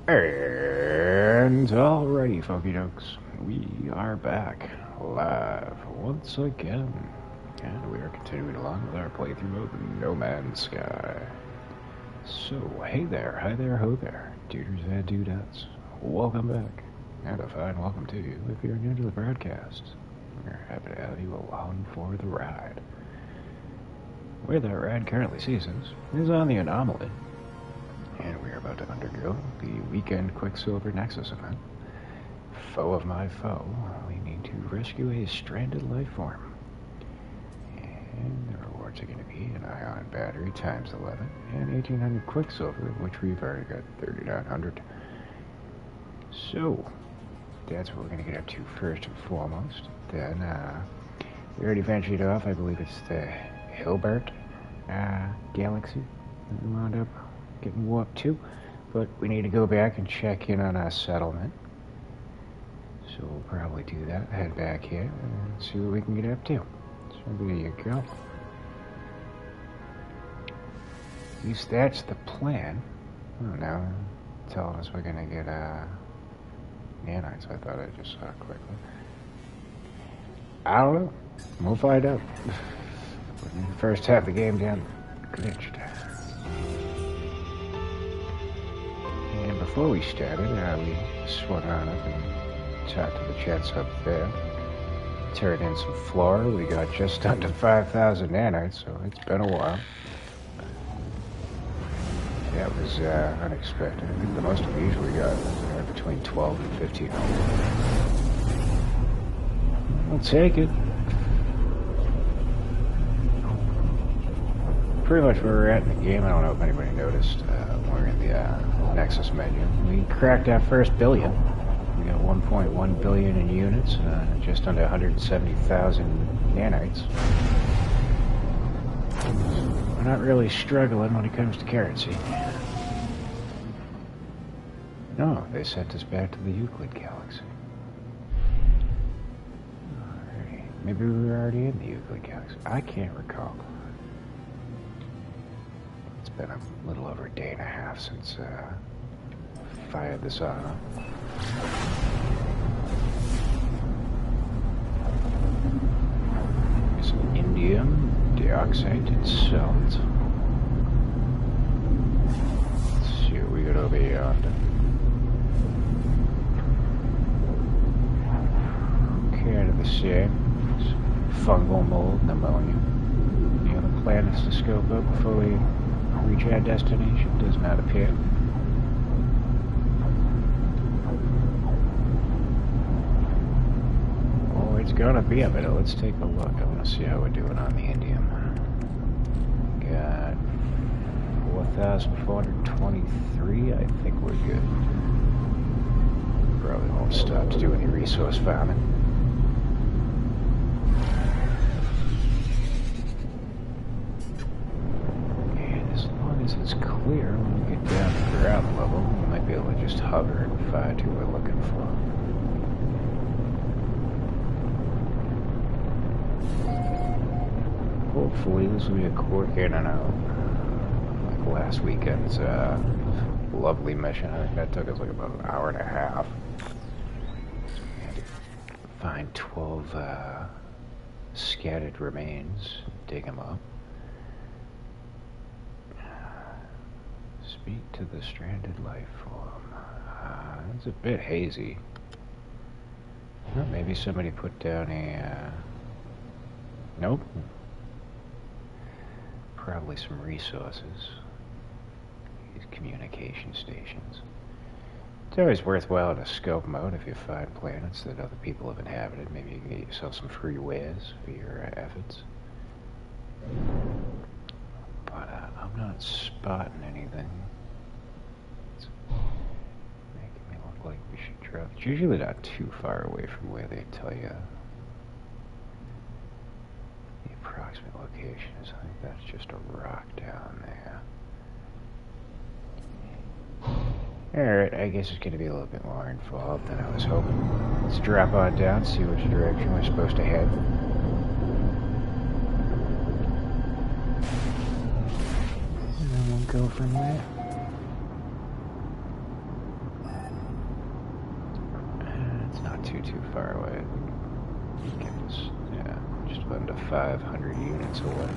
And alrighty, folky dokes, we are back live once again, and we are continuing along with our playthrough of No Man's Sky. So, hey there, hi there, ho there, duders and dudettes, welcome back, and a fine welcome to you if you're new to the broadcast. We're happy to have you along for the ride. Where that ride currently sees us is on the Anomaly, and we are about to undergo the Weekend Quicksilver Nexus event. Foe of my foe, we need to rescue a stranded life form. And the rewards are going to be an ion battery times 11 and 1800 Quicksilver, which we've already got 3900. So, that's what we're going to get up to first and foremost. Then, we already ventured off, I believe it's the Hilbert galaxy that we wound up getting warped to, but we need to go back and check in on our settlement. So we'll probably do that, head back here, and see what we can get up to. So there you go. At least that's the plan. Oh, now telling us we're gonna get nanites. I thought I just saw it quickly. I don't know. We'll find out. First half of the game down glitched. And before we started, we swung on up and talked to the chats up there. Turned in some flora. We got just under 5,000 nanites, so it's been a while. That was unexpected. I think the most we usually got was between 12 and 1,500. We'll take it. Pretty much where we're at in the game. I don't know if anybody noticed. We're in the Nexus menu. We cracked our first billion. We got 1.1 billion in units, just under 170,000 nanites. We're not really struggling when it comes to currency. No, they sent us back to the Euclid galaxy. Alrighty. Maybe we were already in the Euclid galaxy. I can't recall. It's been a little over a day and a half since I fired this on. Some indium dioxide and salt. Let's see what we got over yonder. Kind of the same. Some fungal mold, pneumonia. Any other planets to scope up before we reach our destination? Does not appear. Oh, it's gonna be a minute. Let's take a look. I want to see how we're doing on the indium. Got 4,423. I think we're good. Probably won't stop to do any resource farming. It's clear when we get down to ground level. We might be able to just hover and find who we're looking for. Hopefully this will be a quick in and out. Like last weekend's lovely mission. I think that took us like about an hour and a half. We had to find 12 scattered remains, dig them up. Speak to the stranded life form. It's a bit hazy. Well, maybe somebody put down a... Nope. Probably some resources. These communication stations. It's always worthwhile in a scope mode if you find planets that other people have inhabited. Maybe you can get yourself some free wares for your efforts. But I'm not spotting anything. It's making me look like we should drop. It's usually not too far away from where they tell you the approximate location is. I think that's just a rock down there. Alright, I guess it's going to be a little bit more involved than I was hoping. Let's drop on down, see which direction we're supposed to head. And then we'll go from there. too far away. Yeah, just under 500 units away.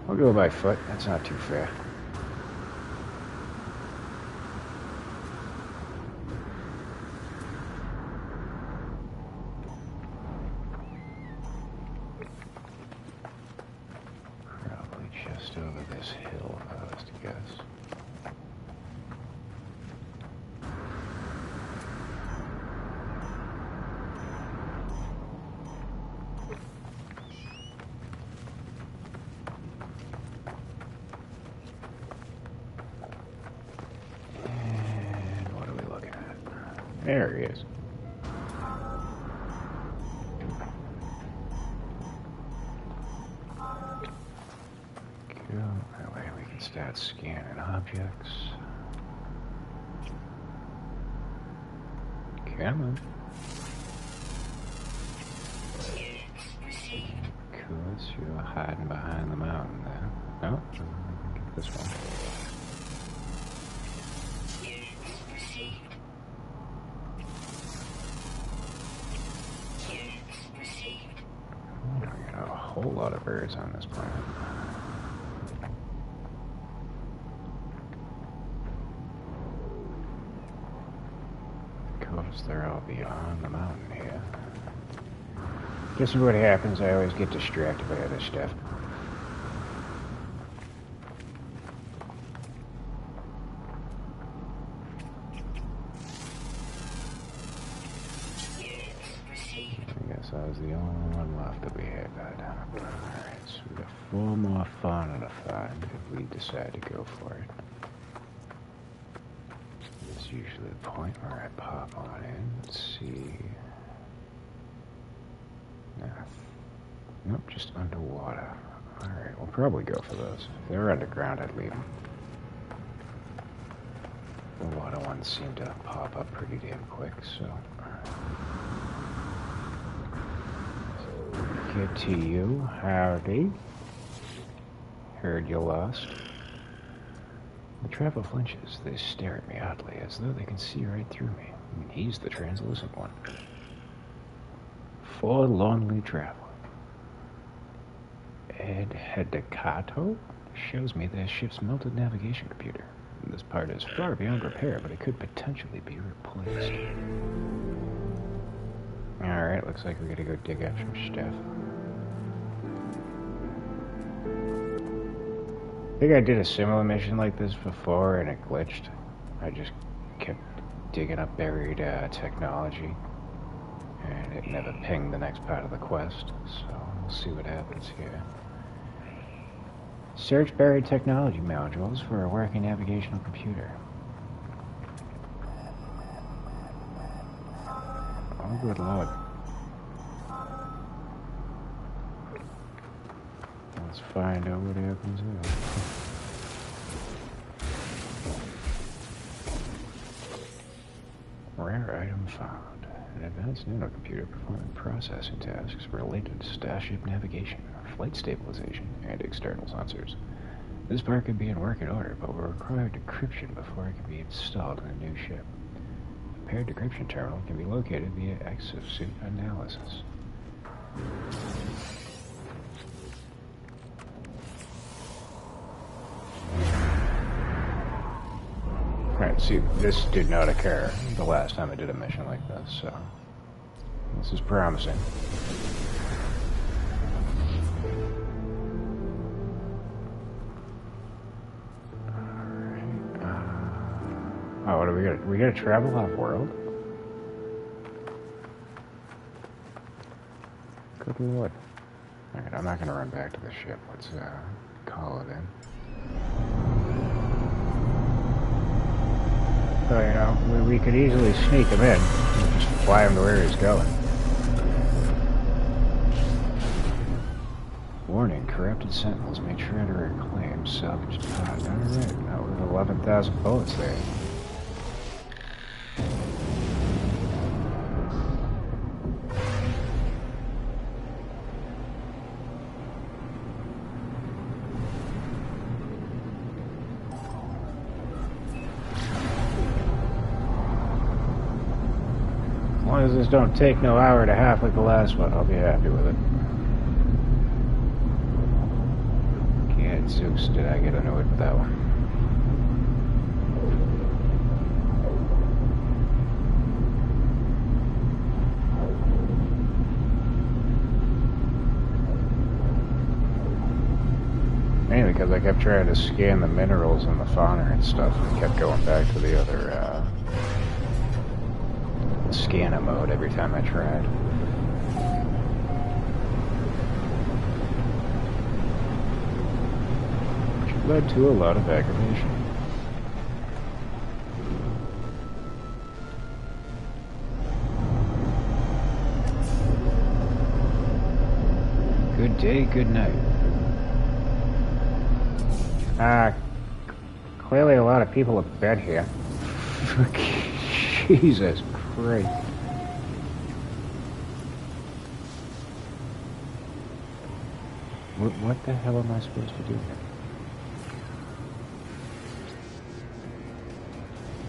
I'll go by foot. That's not too fair. Probably just over this hill, if I was to guess. There he is. Go. That way we can start scanning objects. Come on. Cool, so you're hiding behind the mountain there. Oh, get this one. A whole lot of birds on this planet. Of course, they're all beyond the mountain here. Guess what happens, I always get distracted by other stuff. I was the only one left that we had that. Alright, so we got 4 more fauna to find if we decide to go for it. It's usually the point where I pop on in. Let's see. Nope, just underwater. Alright, we'll probably go for those. If they were underground, I'd leave them. The water ones seem to pop up pretty damn quick, so... Get to you. Howdy. Heard you lost. The travel flinches. They stare at me oddly, as though they can see right through me. I mean, he's the translucent one. Forlornly traveler. Ed Hedicato shows me their ship's melted navigation computer. This part is far beyond repair, but it could potentially be replaced. Alright, looks like we gotta go dig up some stuff. I think I did a similar mission like this before and it glitched. I just kept digging up buried technology and it never pinged the next part of the quest, so we'll see what happens here. Search buried technology modules for a working navigational computer. Oh, good lord. Let's find out what happens here. Rare item found. An advanced nanocomputer performing processing tasks related to starship navigation, flight stabilization, and external sensors. This part can be in working order, but will require decryption before it can be installed in a new ship. A paired decryption terminal can be located via exosuit analysis. Alright, see, this did not occur the last time I did a mission like this, so this is promising. Oh, what do we got? We gotta travel off-world? Good lord. Alright, I'm not gonna run back to the ship. Let's call it in. So, you know, we could easily sneak him in and just fly him to where he's going. Warning, corrupted sentinels may try to reclaim salvaged pod. Alright, now we're at 11,000 bullets there. long as this don't take no hour and a half like the last one, I'll be happy with it. Gadzooks, did I get annoyed with that one? Mainly because I kept trying to scan the minerals and the fauna and stuff, and kept going back to the other scanner mode every time I tried. Which led to a lot of aggravation. Good day, good night. Clearly a lot of people have been here. Jesus Christ. What the hell am I supposed to do here?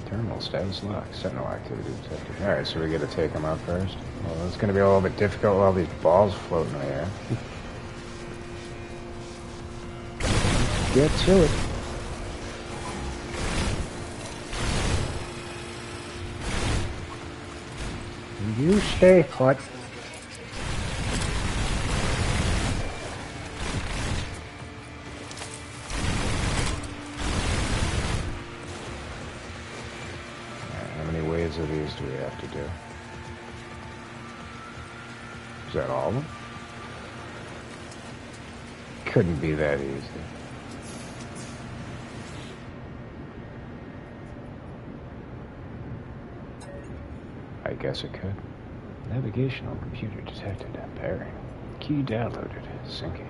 Terminal status locked. Sentinel activity detected. Alright, so we gotta take them out first. Well, it's gonna be a little bit difficult with all these balls floating in the air. Get to it. You stay put. How many waves of these do we have to do? Is that all of them? Couldn't be that easy. I guess it could. Navigational computer detected. Pairing. Key downloaded. Syncing.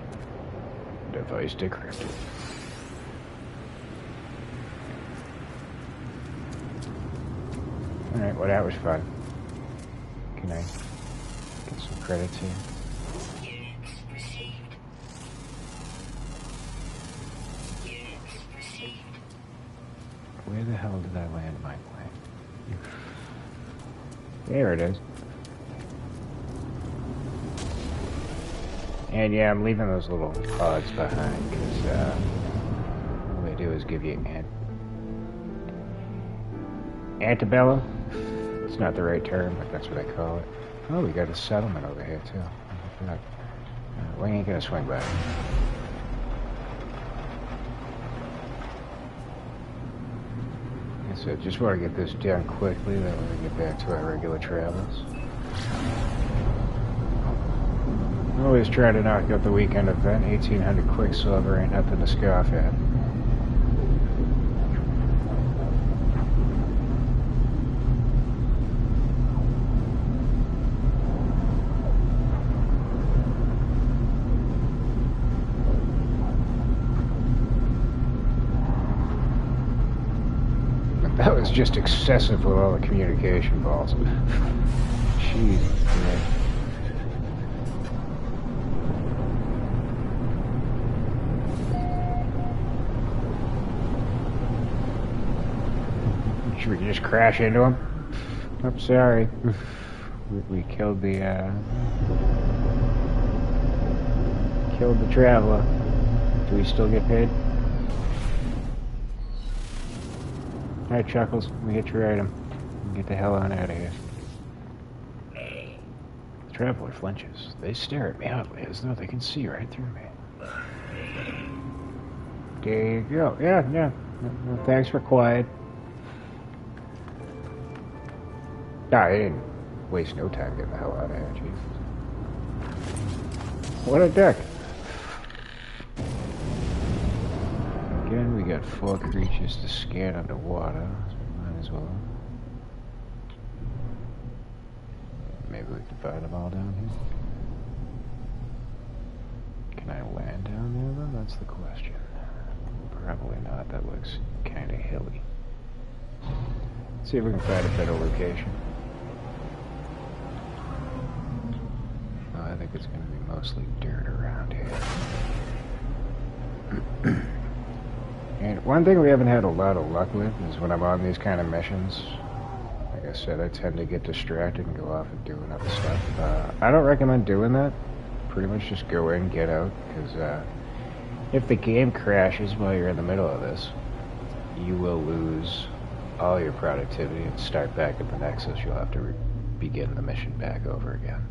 Device decrypted. Alright, well that was fun. Can I get some credits here? Where the hell did I land my plane? There it is. And yeah, I'm leaving those little pods behind because all they do is give you antebellum. It's not the right term, but that's what I call it. Oh, we got a settlement over here too. We ain't gonna swing back. So just want to get this done quickly, then we're gonna get back to our regular travels. Always try to knock out the weekend event. 1800 Quicksilver ain't nothing to scoff at. That was just excessive with all the communication balls. Jeez, man. Should we just crash into him? I'm sorry. We killed the traveler. Do we still get paid? Alright, Chuckles, we hit your item. Get the hell on out of here. The traveler flinches. They stare at me oddly, as though they can see right through me. There you go. Yeah. Well, thanks for quiet. Nah, I didn't waste no time getting the hell out of here, Jesus. What a dick. Again, we got 4 creatures to scan underwater. Might as well. Maybe we can find them all down here. Can I land down there, though? That's the question. Probably not. That looks kind of hilly. Let's see if we can find a better location. Oh, I think it's going to be mostly dirt around here. And one thing we haven't had a lot of luck with is when I'm on these kind of missions, Like I said, I tend to get distracted and go off and do other stuff. I don't recommend doing that. Pretty much just go in, get out, because if the game crashes while you're in the middle of this, you will lose all your productivity and start back at the Nexus. You'll have to begin the mission back over again.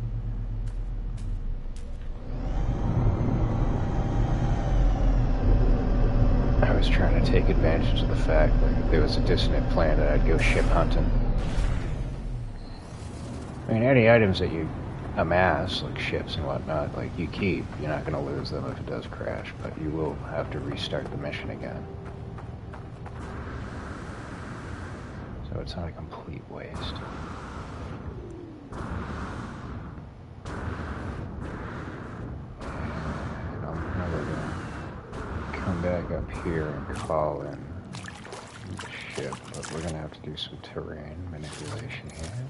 I was trying to take advantage of the fact that if there was a dissonant planet, I'd go ship hunting. I mean, any items that you amass, like ships and whatnot, like you keep, you're not going to lose them if it does crash, but you will have to restart the mission again. So it's not a complete waste. And I'm probably going to come back up here and call in the ship, but we're going to have to do some terrain manipulation here.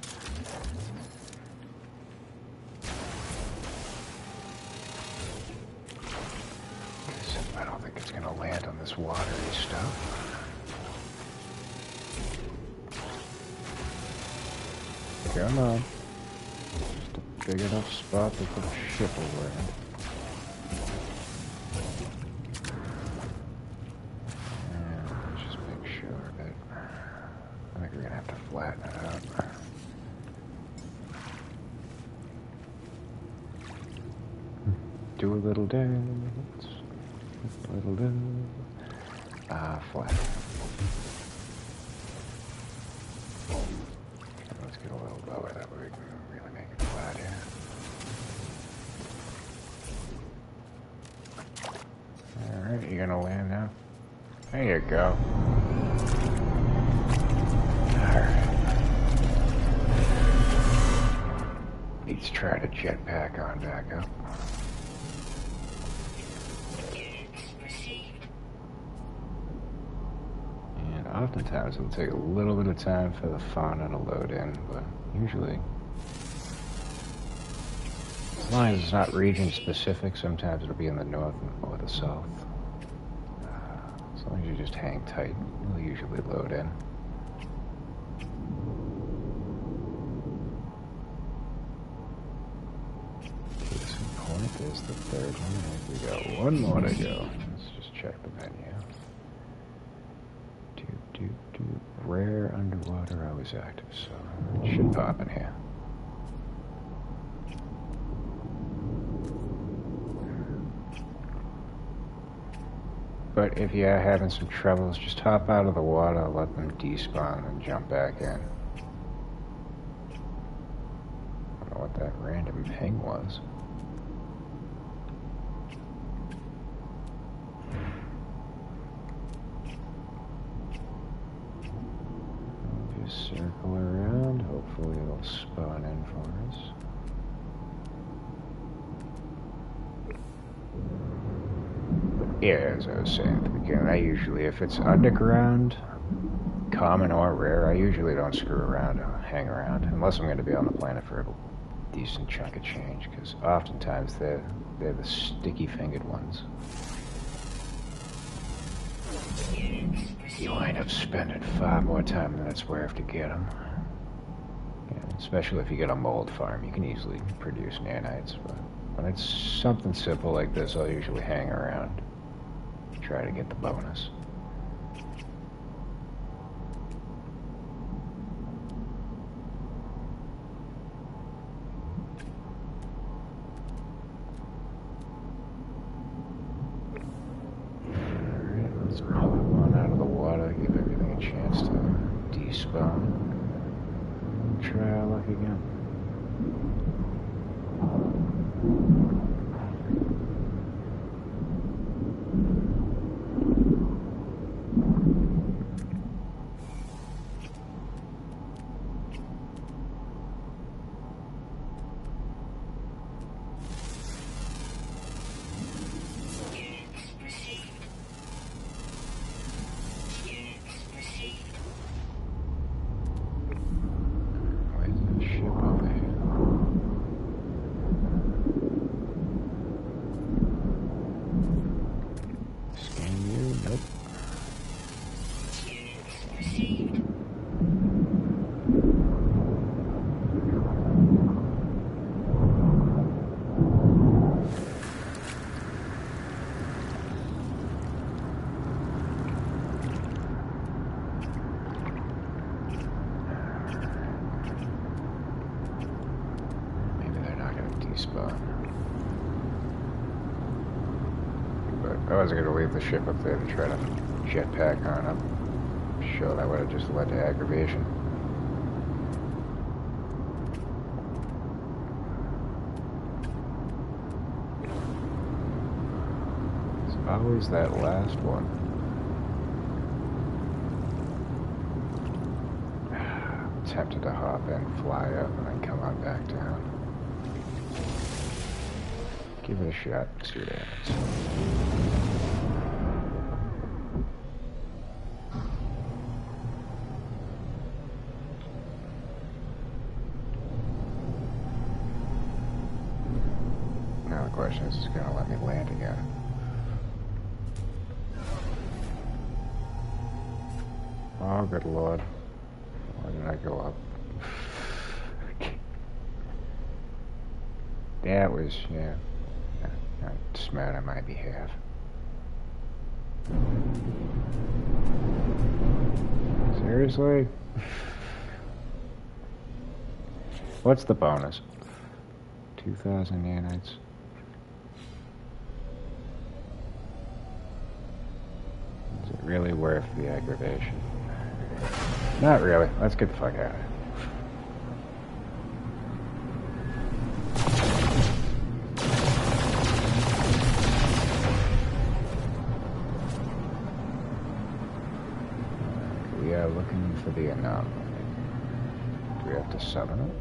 I don't think it's going to land on this watery stuff. Come on. Just a big enough spot that the ship will land. And let's just make sure that... I think we're going to have to flatten it out. Do a little dance. A little dance. Flat. Let's get a little lower, that way we can really make it flat here. Alright, you gonna land now? There you go. Alright. Let's try to jetpack on back up. And oftentimes it'll take a little bit of time for the fauna to load in, but usually, as long as it's not region specific, sometimes it'll be in the north or the south. As long as you just hang tight, it'll usually load in. Case in point, there's the third one. We got one more to go. Let's just check the menu. Rare underwater always active, so it should pop in here. But if you are having some troubles, just hop out of the water, let them despawn, and jump back in. I don't know what that random ping was. Just circle around, hopefully it'll spawn in for us. Yeah, as I was saying at the beginning, I usually, if it's underground, common or rare, I usually don't screw around or hang around, unless I'm going to be on the planet for a decent chunk of change, because oftentimes they're the sticky-fingered ones. You wind up spending far more time than it's worth to get them. Yeah, especially if you get a mold farm, you can easily produce nanites, but when it's something simple like this, I'll usually hang around. Try to get the bonus. Alright, let's pop on out of the water, give everything a chance to despawn. Try our luck again. I wasn't going to leave the ship up there to try to jetpack on up. Sure, that would have just led to aggravation. It's always that last one. Tempted to hop in, fly up, and then come on back down. Give it a shot, see what happens. Now the question is it going to let me land again? Oh, good lord. Why did I go up? That was, yeah, not smart on my behalf. Seriously? What's the bonus? 2,000 nanites. Is it really worth the aggravation? Not really. Let's get the fuck out of here. We are looking for the anomaly. Do we have to summon it?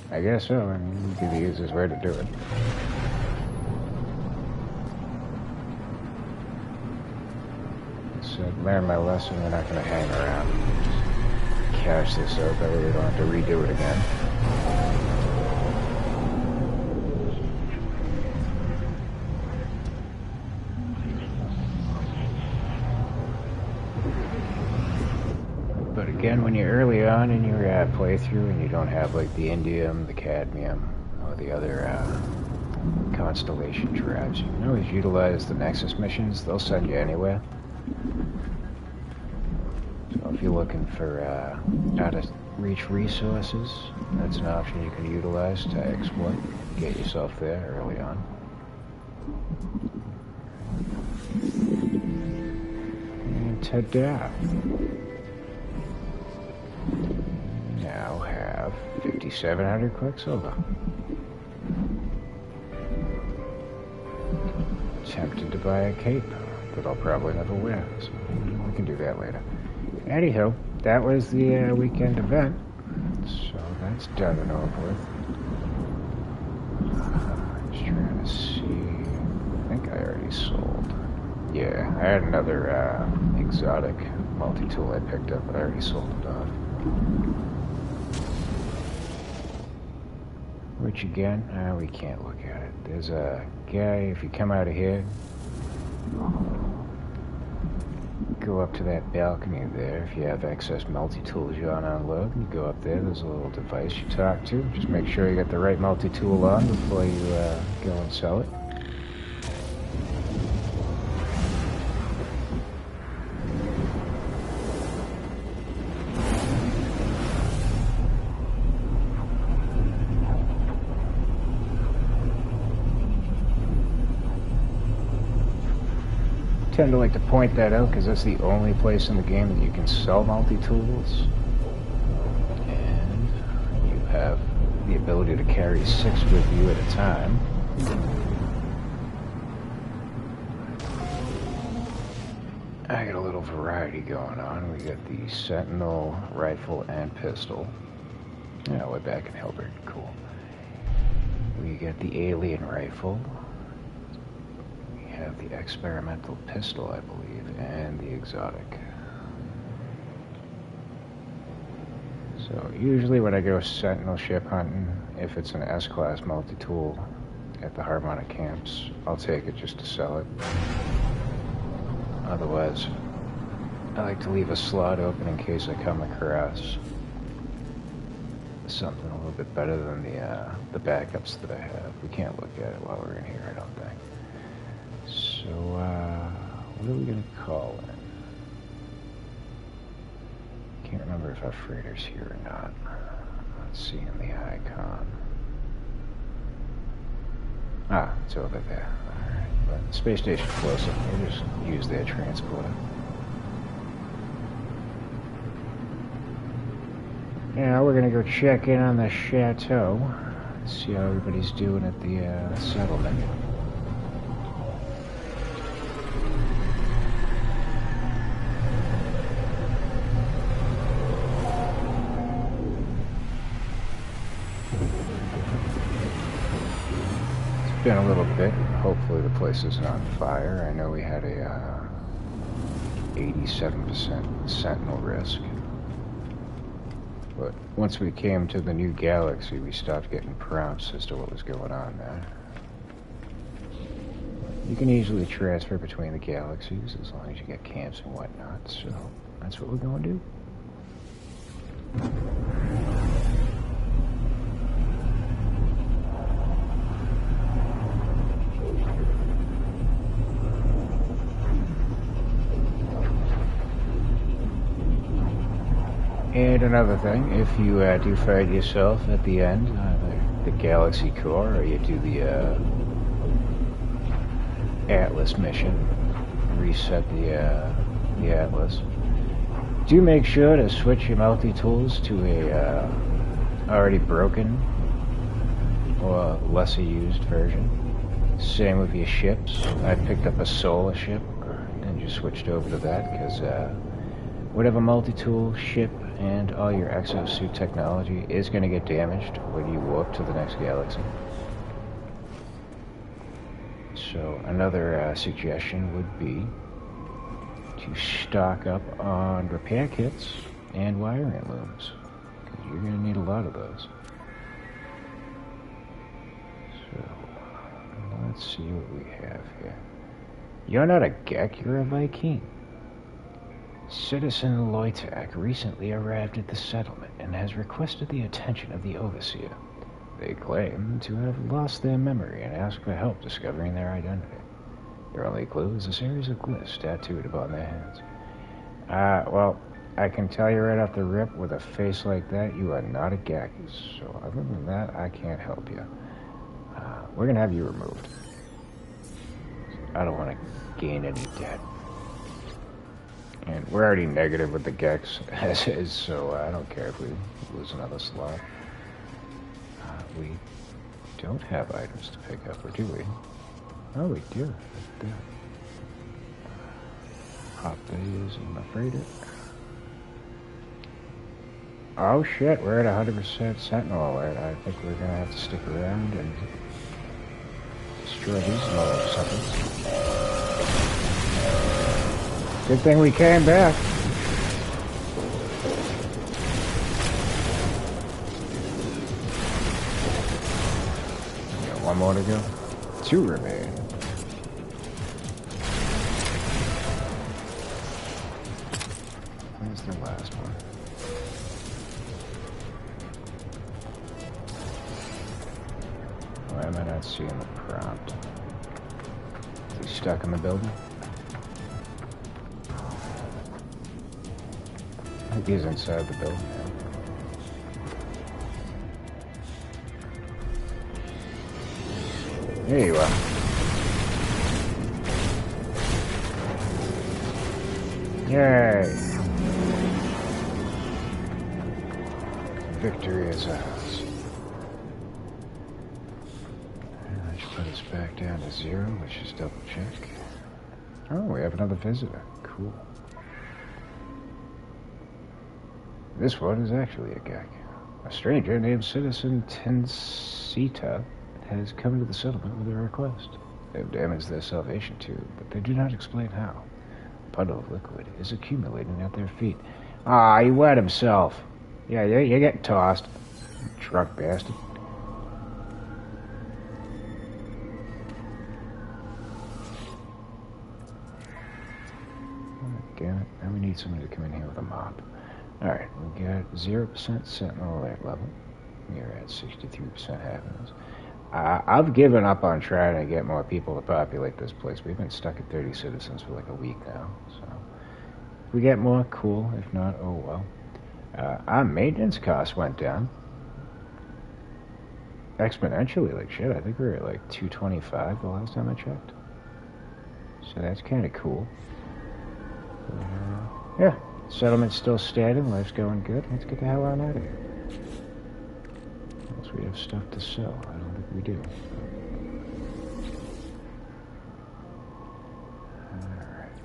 I guess so. I mean, it would be the easiest way to do it. So learn my lesson, we're not going to hang around. Just cash this out, that way we don't have to redo it again. But again, when you're early on in your playthrough and you don't have like the indium, the cadmium, or the other constellation drives, you can always utilize the Nexus missions. They'll send you anywhere. So if you're looking for how to reach resources, that's an option you can utilize to exploit. Get yourself there early on. And head down. Now have 5,700 Quicksilver. Tempted to buy a cape that I'll probably never wear, so we can do that later. Anywho, that was the weekend event, so that's done and over with. Just trying to see. I think I already sold. Yeah, I had another exotic multi-tool I picked up, but I already sold it off. Which again, we can't look at it. There's a guy, if you come out of here, go up to that balcony there. If you have excess multi-tools you want to unload, you go up there, there's a little device you talk to. Just make sure you got the right multi-tool on before you go and sell it. I tend to like to point that out because that's the only place in the game that you can sell multi-tools, and you have the ability to carry 6 with you at a time. I got a little variety going on. We got the Sentinel rifle and pistol. Yeah, we're back in Hilbert. Cool. We got the alien rifle. Have the experimental pistol, I believe, and the exotic. So usually when I go Sentinel ship hunting, if it's an S-class multi-tool at the Harmonic camps, I'll take it just to sell it. Otherwise, I like to leave a slot open in case I come across something a little bit better than the backups that I have. We can't look at it while we're in here, I don't think. So, what are we going to call in? Can't remember if our freighter's here or not. I'm not seeing the icon. Ah, it's over there. Alright, but the space station's closer. We'll just use their transporter. Now we're gonna go check in on the chateau. See how everybody's doing at the settlement. It's been a little bit. Hopefully the place isn't on fire. I know we had a 87% sentinel risk. But once we came to the new galaxy, we stopped getting prompts as to what was going on there. You can easily transfer between the galaxies as long as you get camps and whatnot, so that's what we're going to do. And another thing, if you do find yourself at the end, the galaxy core, or you do the Atlas mission, reset the Atlas, do make sure to switch your multi-tools to a already broken or lesser used version. Same with your ships. I picked up a solar ship and just switched over to that because whatever multi-tool ship and all your exosuit technology is going to get damaged when you warp to the next galaxy. So another suggestion would be to stock up on repair kits and wiring looms, because you're going to need a lot of those. So let's see what we have here. You're not a Gek, you're a Viking. Citizen Loitak recently arrived at the settlement and has requested the attention of the Overseer. They claim to have lost their memory and ask for help discovering their identity. Their only clue is a series of glyphs tattooed upon their hands. Well, I can tell you right off the rip, with a face like that, you are not a Gek. So other than that, I can't help you. We're gonna have you removed. I don't want to gain any debt. And we're already negative with the Geks as is, so I don't care if we lose another slot. We don't have items to pick up, or do we? Oh, we do. Right there. Hot bays, I'm afraid it. Oh shit, we're at 100% sentinel alert. I think we're gonna have to stick around and destroy these little suckers. Good thing we came back. Got one more to go. 2 remain. Where's the last one? Why am I not seeing the prompt? Is he stuck in the building? I think he's inside the building now. There you are. Yay! Victory is ours. That should put us back down to 0. Let's just double check. Oh, we have another visitor. Cool. This one is actually a Gek. A stranger named Citizen Tensita has come to the settlement with a request. They've damaged their salvation tube, but they do not explain how. A puddle of liquid is accumulating at their feet. Ah, he wet himself. Yeah, you're getting tossed. Drunk bastard. Oh, damn it. Now we need somebody to come in here with a mop. Alright, we got 0% sentinel alert level. We're at 63% happiness. I've given up on trying to get more people to populate this place. We've been stuck at 30 citizens for like a week now. So if we get more, cool. If not, oh well. Our maintenance costs went down. exponentially like shit. I think we were at like 225 the last time I checked. So that's kind of cool. Yeah, settlement's still standing. Life's going good. Let's get the hell on out of here. Unless we have stuff to sell. I don't think we do.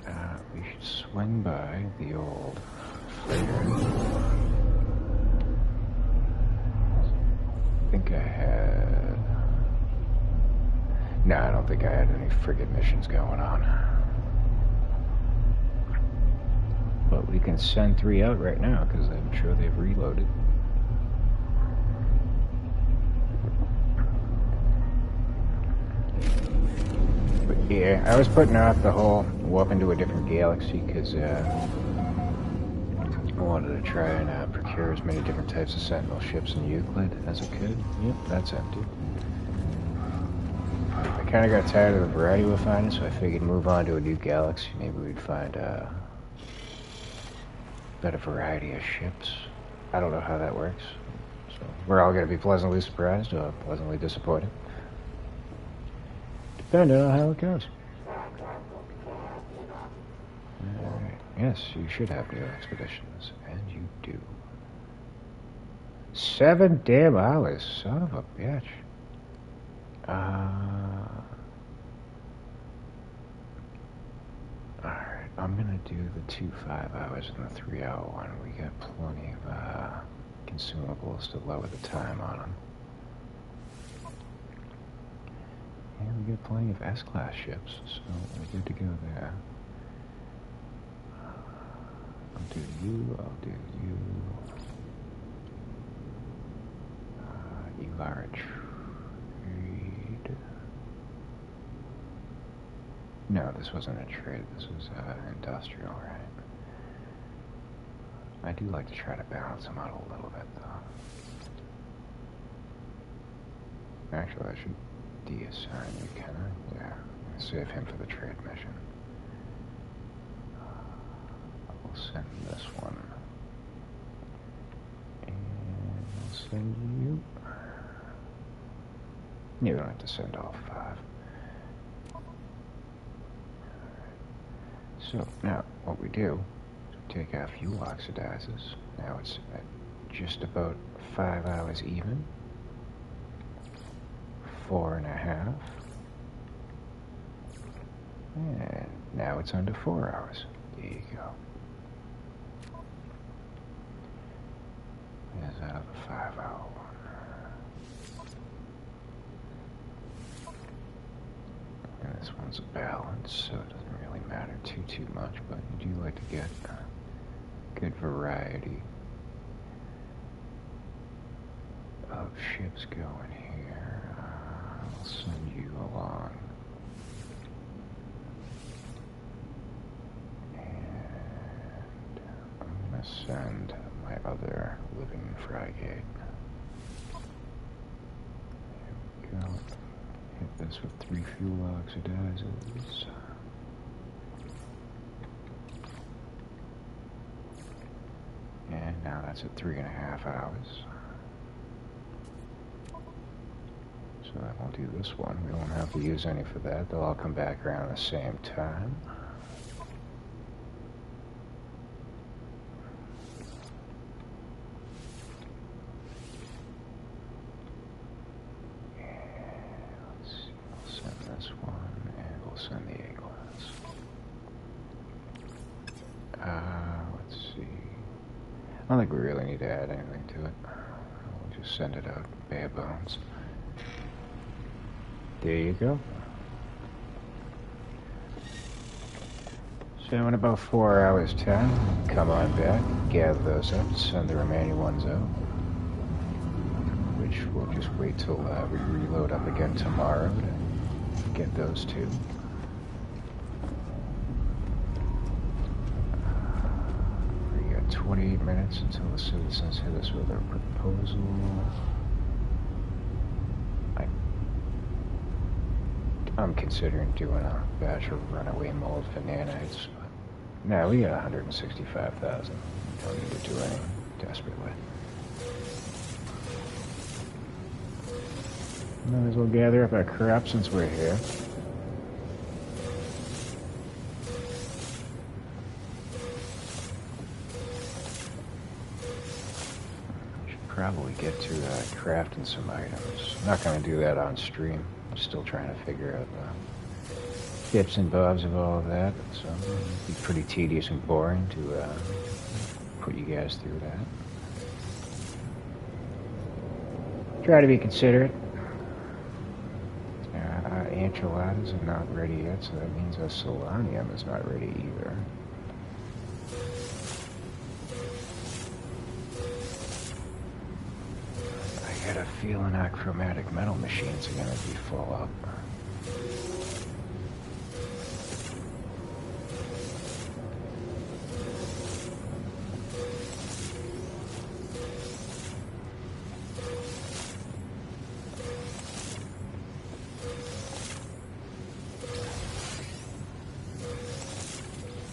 Alright, we should swing by the old freighter. I think I had... No, I don't think I had any friggin' missions going on. But we can send 3 out right now, because I'm sure they've reloaded. But yeah, I was putting off the whole warp into a different galaxy, because I wanted to try and procure as many different types of Sentinel ships in Euclid as I could. Yep, that's empty. I kind of got tired of the variety we're finding, so I figured move on to a new galaxy. Maybe we'd find a better variety of ships. I don't know how that works. So we're all going to be pleasantly surprised or pleasantly disappointed, depending on how it goes. Alright. Yes, you should have new expeditions, and you do. 7 damn hours, son of a bitch. Alright, I'm gonna do the 2 5-hours and the 3-hour one. We got plenty of consumables to lower the time on them. And we got plenty of S-class ships, so we're good to go there. I'll do you, I'll do you. You are a trade. No, this wasn't a trade, this was industrial, right? I do like to try to balance them out a little bit, though. Actually, I should deassign you, can I? Yeah, save him for the trade mission. I'll send this one. And I'll send you. You don't have to send all 5. So, now, what we do is we take our fuel oxidizers. Now it's at just about 5 hours even. 4.5. And now it's under 4 hours. There you go. There's out of the 5-hour one. And this one's a balance, so it doesn't really matter too much, but you do like to get good variety of ships going here. I'll send you along. And I'm going to send my other living frigate. There we go. Hit this with 3 fuel oxidizers. And now that's at 3.5 hours. So that won't do this one. We won't have to use any for that. They'll all come back around the same time. I don't think we really need to add anything to it. We'll just send it out bare bones. There you go. So in about 4 hours time, come on back, gather those up, send the remaining ones out. Which we'll just wait till we reload up again tomorrow to get those 2. 28 minutes until the citizens hit us with their proposal. I'm considering doing a batch of runaway mold for nanites, but now we got 165,000. Don't need to do any desperately. Might as well gather up our crop since we're here. Should probably get to crafting some items. I'm not going to do that on stream. I'm still trying to figure out bits and bobs of all of that. So it'd be pretty tedious and boring to put you guys through that. Try to be considerate. Enchiladas are not ready yet, so that means our selenium is not ready either. I got a feeling our chromatic metal machines are going to be full up.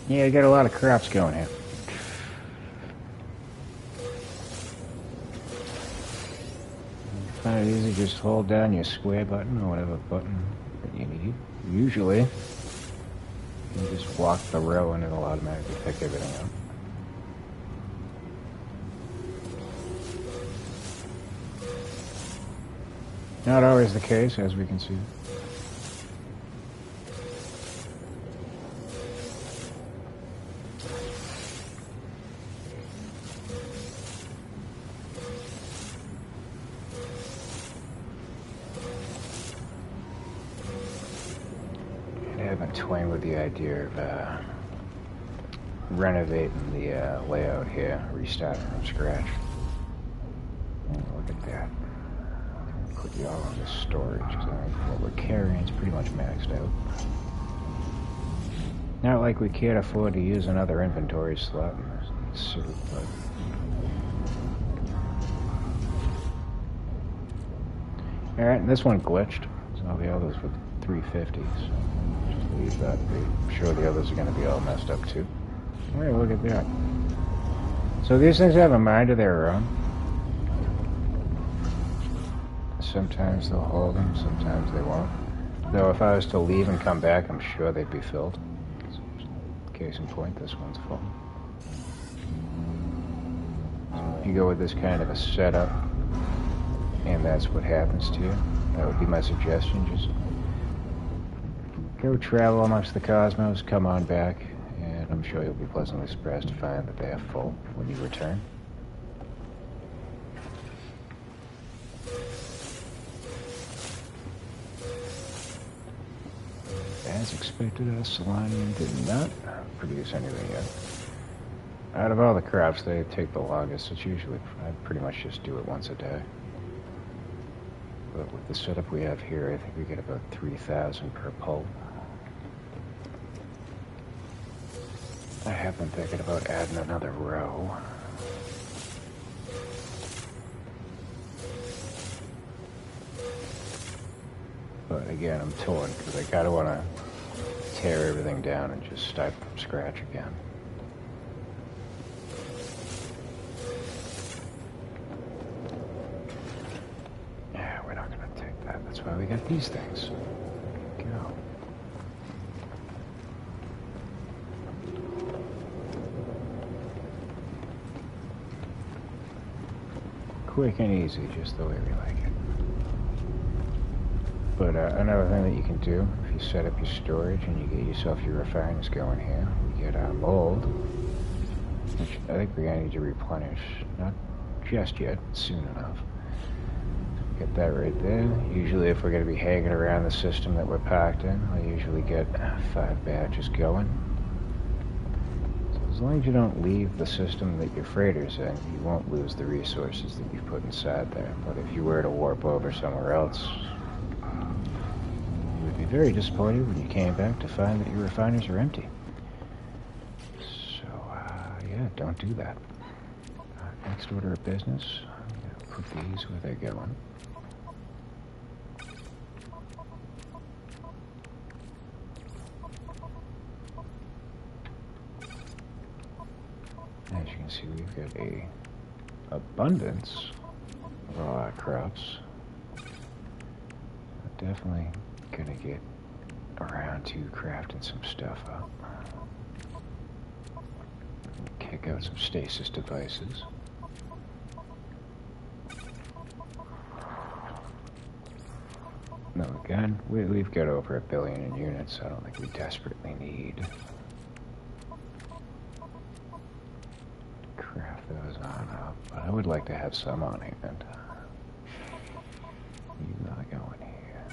Yeah, you got a lot of crops going here. Find it easy, just hold down your square button or whatever button that you need. Usually, you just walk the row and it'll automatically pick everything up. Not always the case, as we can see. Toying with the idea of renovating the layout here, restarting from scratch. Oh, look at that. Put you all into storage. What we're carrying is pretty much maxed out. Not like we can't afford to use another inventory slot in this suit, but... Alright, and this one glitched, so all the others with 350s. So leave that be. I'm sure the others are going to be all messed up too. Hey, look at that. So these things have a mind of their own. Sometimes they'll hold them, sometimes they won't. Though if I was to leave and come back, I'm sure they'd be filled. Case in point, this one's full. So if you go with this kind of a setup, and that's what happens to you, that would be my suggestion. Just go travel amongst the cosmos, come on back, and I'm sure you'll be pleasantly surprised to find that they are full when you return. As expected, our selenium did not produce anything yet. Out of all the crops, they take the longest. It's usually, I pretty much just do it once a day. But with the setup we have here, I think we get about 3,000 per pulp. I have been thinking about adding another row. But again, I'm torn because I kind of want to tear everything down and just start from scratch again. Yeah, we're not going to take that. That's why we got these things. There we go. Quick and easy, just the way we like it. But another thing that you can do, if you set up your storage and you get yourself your refiners going here, we get mold, which I think we're going to need to replenish. Not just yet, soon enough. Get that right there. Usually if we're going to be hanging around the system that we're parked in, I usually get 5 batches going. As long as you don't leave the system that your freighter's in, you won't lose the resources that you've put inside there. But if you were to warp over somewhere else, you would be very disappointed when you came back to find that your refiners are empty. So, yeah, don't do that. Next order of business, I'm going to put these where they're going. As you can see, we've got a abundance of all our crops. definitely gonna get around to crafting some stuff up. Kick out some stasis devices. No, again, we've got over 1 billion in units. I don't think we desperately need to craft those on up, but I would like to have some on hand. You not going here.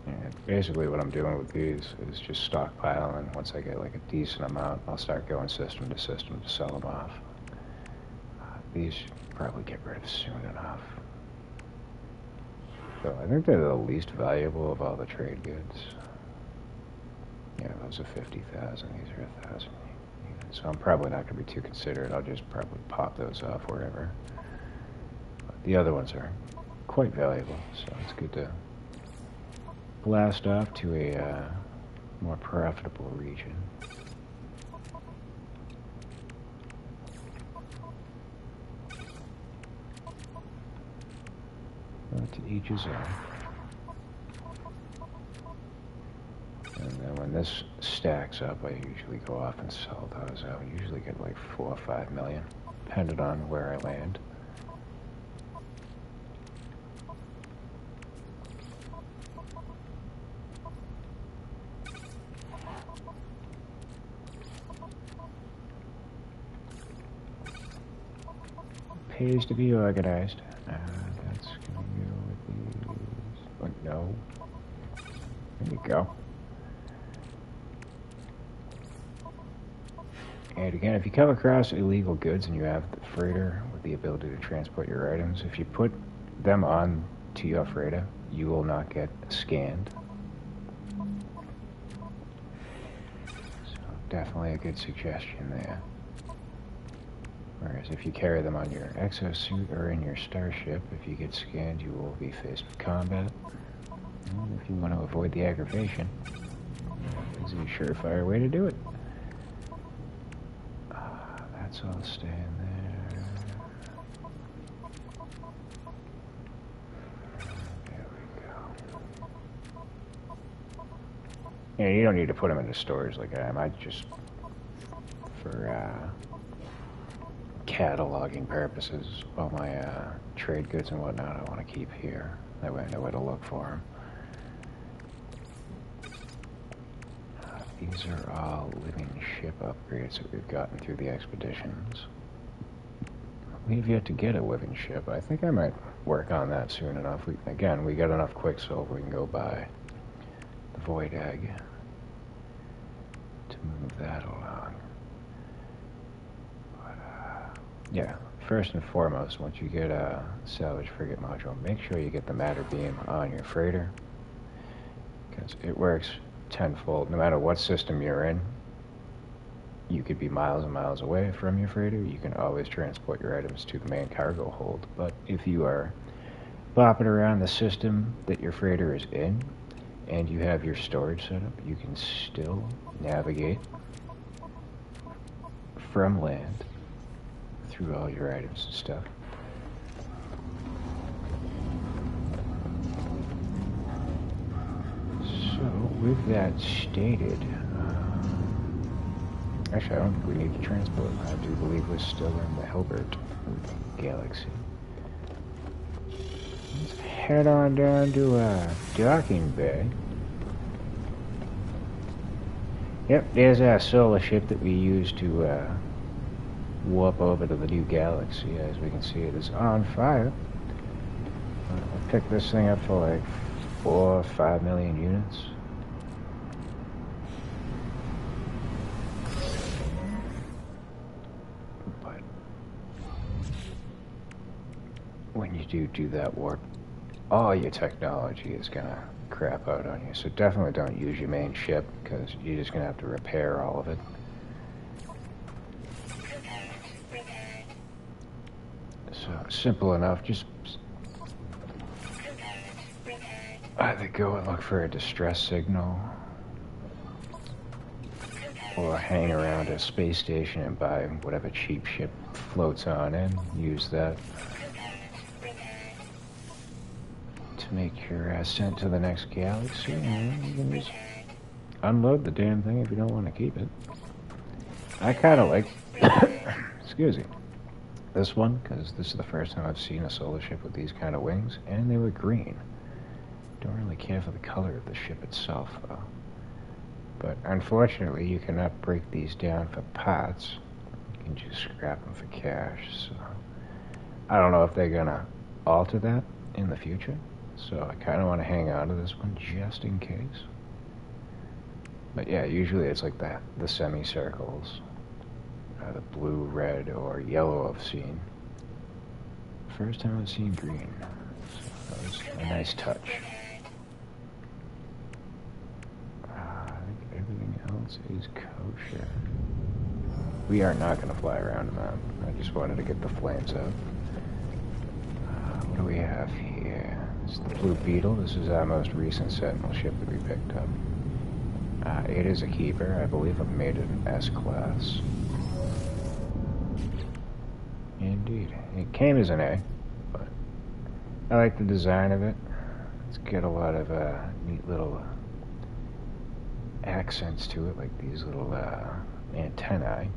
And basically what I'm doing with these is just stockpiling. Once I get like a decent amount, I'll start going system to system to sell them off. These should probably get rid of soon enough. So I think they're the least valuable of all the trade goods. Yeah, those are 50,000. These are 1,000. So I'm probably not going to be too considerate. I'll just probably pop those off wherever. But the other ones are quite valuable, so it's good to blast off to a more profitable region. But to each his own. And then when this stacks up, I usually go off and sell those out. I usually get like 4 or 5 million, depending on where I land. Pays to be organized. That's gonna go with these. Oh, no. There you go. And again, if you come across illegal goods and you have the freighter with the ability to transport your items, if you put them on to your freighter, you will not get scanned. So definitely a good suggestion there. Whereas if you carry them on your exosuit or in your starship, if you get scanned, you will be faced with combat. And if you want to avoid the aggravation, it's a surefire way to do it. That's all staying there. There we go. Yeah, you don't need to put them into storage like I am. I just, for cataloging purposes, all my trade goods and whatnot I want to keep here. That way I know where to look for them. These are all living ship upgrades that we've gotten through the expeditions. We've yet to get a living ship. I think I might work on that soon enough. We got enough Quicksilver, we can go buy the Void Egg to move that along. But, yeah, first and foremost, once you get a salvage frigate module, make sure you get the matter beam on your freighter, because it works tenfold. No matter what system you're in, you could be miles and miles away from your freighter. You can always transport your items to the main cargo hold. But if you are bopping around the system that your freighter is in, and you have your storage set up, you can still navigate from land through all your items and stuff. So, with that stated, actually, I don't think we need to transport. I do believe we're still in the Hilbert galaxy. Let's head on down to docking bay. Yep, there's our solar ship that we use to warp over to the new galaxy. As we can see, it is on fire. I picked this thing up for like 4 or 5 million units. But when you do that warp, all your technology is gonna crap out on you. So definitely don't use your main ship, because you're just gonna have to repair all of it. So simple enough, just either go and look for a distress signal, or hang around a space station and buy whatever cheap ship floats on in, use that. to make your ascent to the next galaxy, and you can just unload the damn thing if you don't want to keep it. I kind of like, excuse me, this one, because this is the first time I've seen a solar ship with these kind of wings, and they were green. Don't really care for the color of the ship itself, though. But unfortunately, you cannot break these down for parts. You can just scrap them for cash, so I don't know if they're gonna alter that in the future, so I kind of want to hang on to this one just in case. But yeah, usually it's like that, the semicircles, the blue, red, or yellow I've seen. First time I've seen green, so that was a nice touch. I think everything else is kosher. We are not going to fly around in that. I just wanted to get the flames out. What do we have here? This is the Blue Beetle. This is our most recent Sentinel ship that we picked up. It is a keeper. I believe I've made it an S-class. Indeed. It came as an A, but I like the design of it. It's got a lot of neat little accents to it, like these little antennae.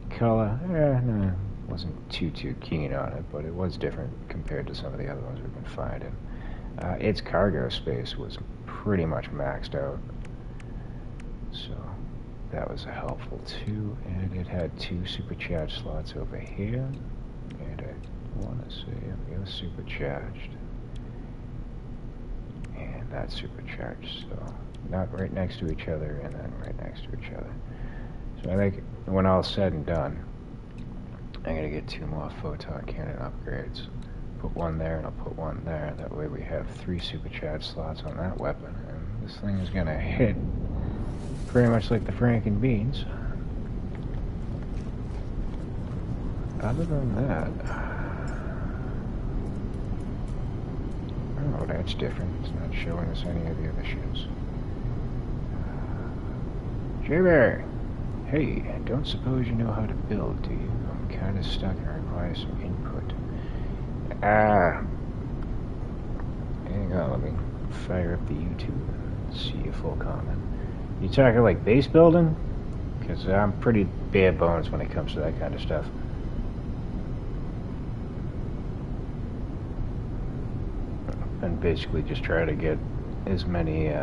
Color, no, wasn't too keen on it, but it was different compared to some of the other ones we've been finding. Its cargo space was pretty much maxed out, so that was helpful too. And it had 2 supercharged slots over here, and I want to say it was supercharged, and that's supercharged, so not right next to each other and then right next to each other. So I think when all's said and done, I'm going to get 2 more photon cannon upgrades. Put one there and I'll put one there. That way we have 3 supercharged slots on that weapon. And this thing is going to hit pretty much like the Franken beans. Other than that, oh, that's different. It's not showing us any of the other ships. Jimmy! Hey, don't suppose you know how to build, do you? I'm kind of stuck and require some input. Hang on, let me fire up the YouTube and see a full comment. You talking like base building? Because I'm pretty bare bones when it comes to that kind of stuff. I've been basically just trying to get as many,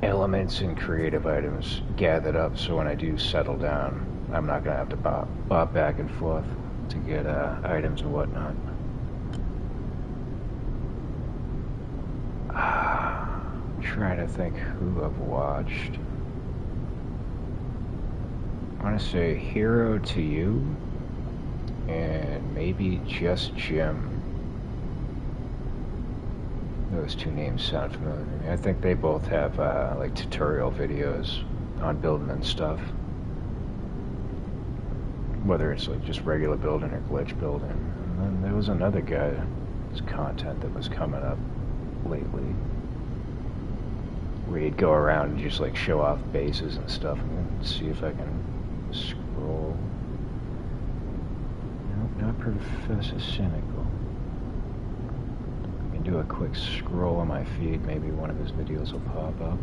elements and creative items gathered up, so when I do settle down, I'm not going to have to bob back and forth to get items and whatnot. Trying to think who I've watched. I want to say Hero to You and maybe Just Jim. Those 2 names sound familiar to me. I think they both have like tutorial videos on building and stuff. Whether it's like just regular building or glitch building. And then there was another guy's content that was coming up lately, where he'd go around and just like show off bases and stuff. And see if I can scroll. Nope, not Professor Cynical. Do a quick scroll on my feed, maybe one of his videos will pop up.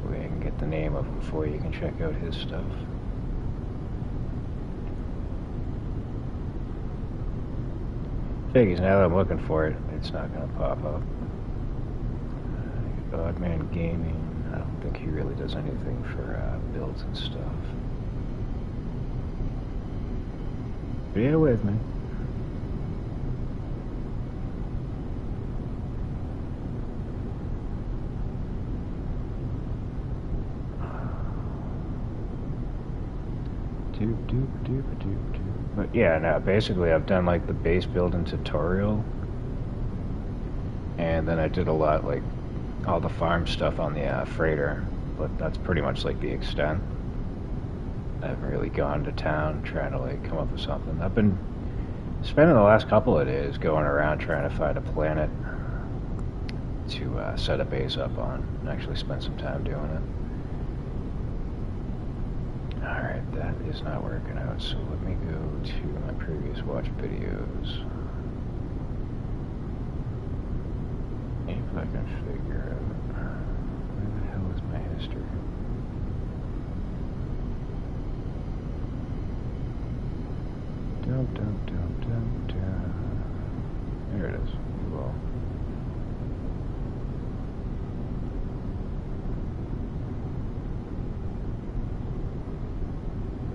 Where I can get the name of him before you can check out his stuff. Figures, now that I'm looking for it, it's not going to pop up. Oddman Gaming, I don't think he really does anything for builds and stuff. Bear with me. But yeah, no, basically I've done like the base building tutorial, and then I did a lot like all the farm stuff on the freighter, but that's pretty much like the extent. I haven't really gone to town trying to like come up with something. I've been spending the last couple of days going around trying to find a planet to set a base up on and actually spend some time doing it. Alright, that is not working out, so let me go to my previous watch videos. If I can figure out where the hell is my history. There it is. Well.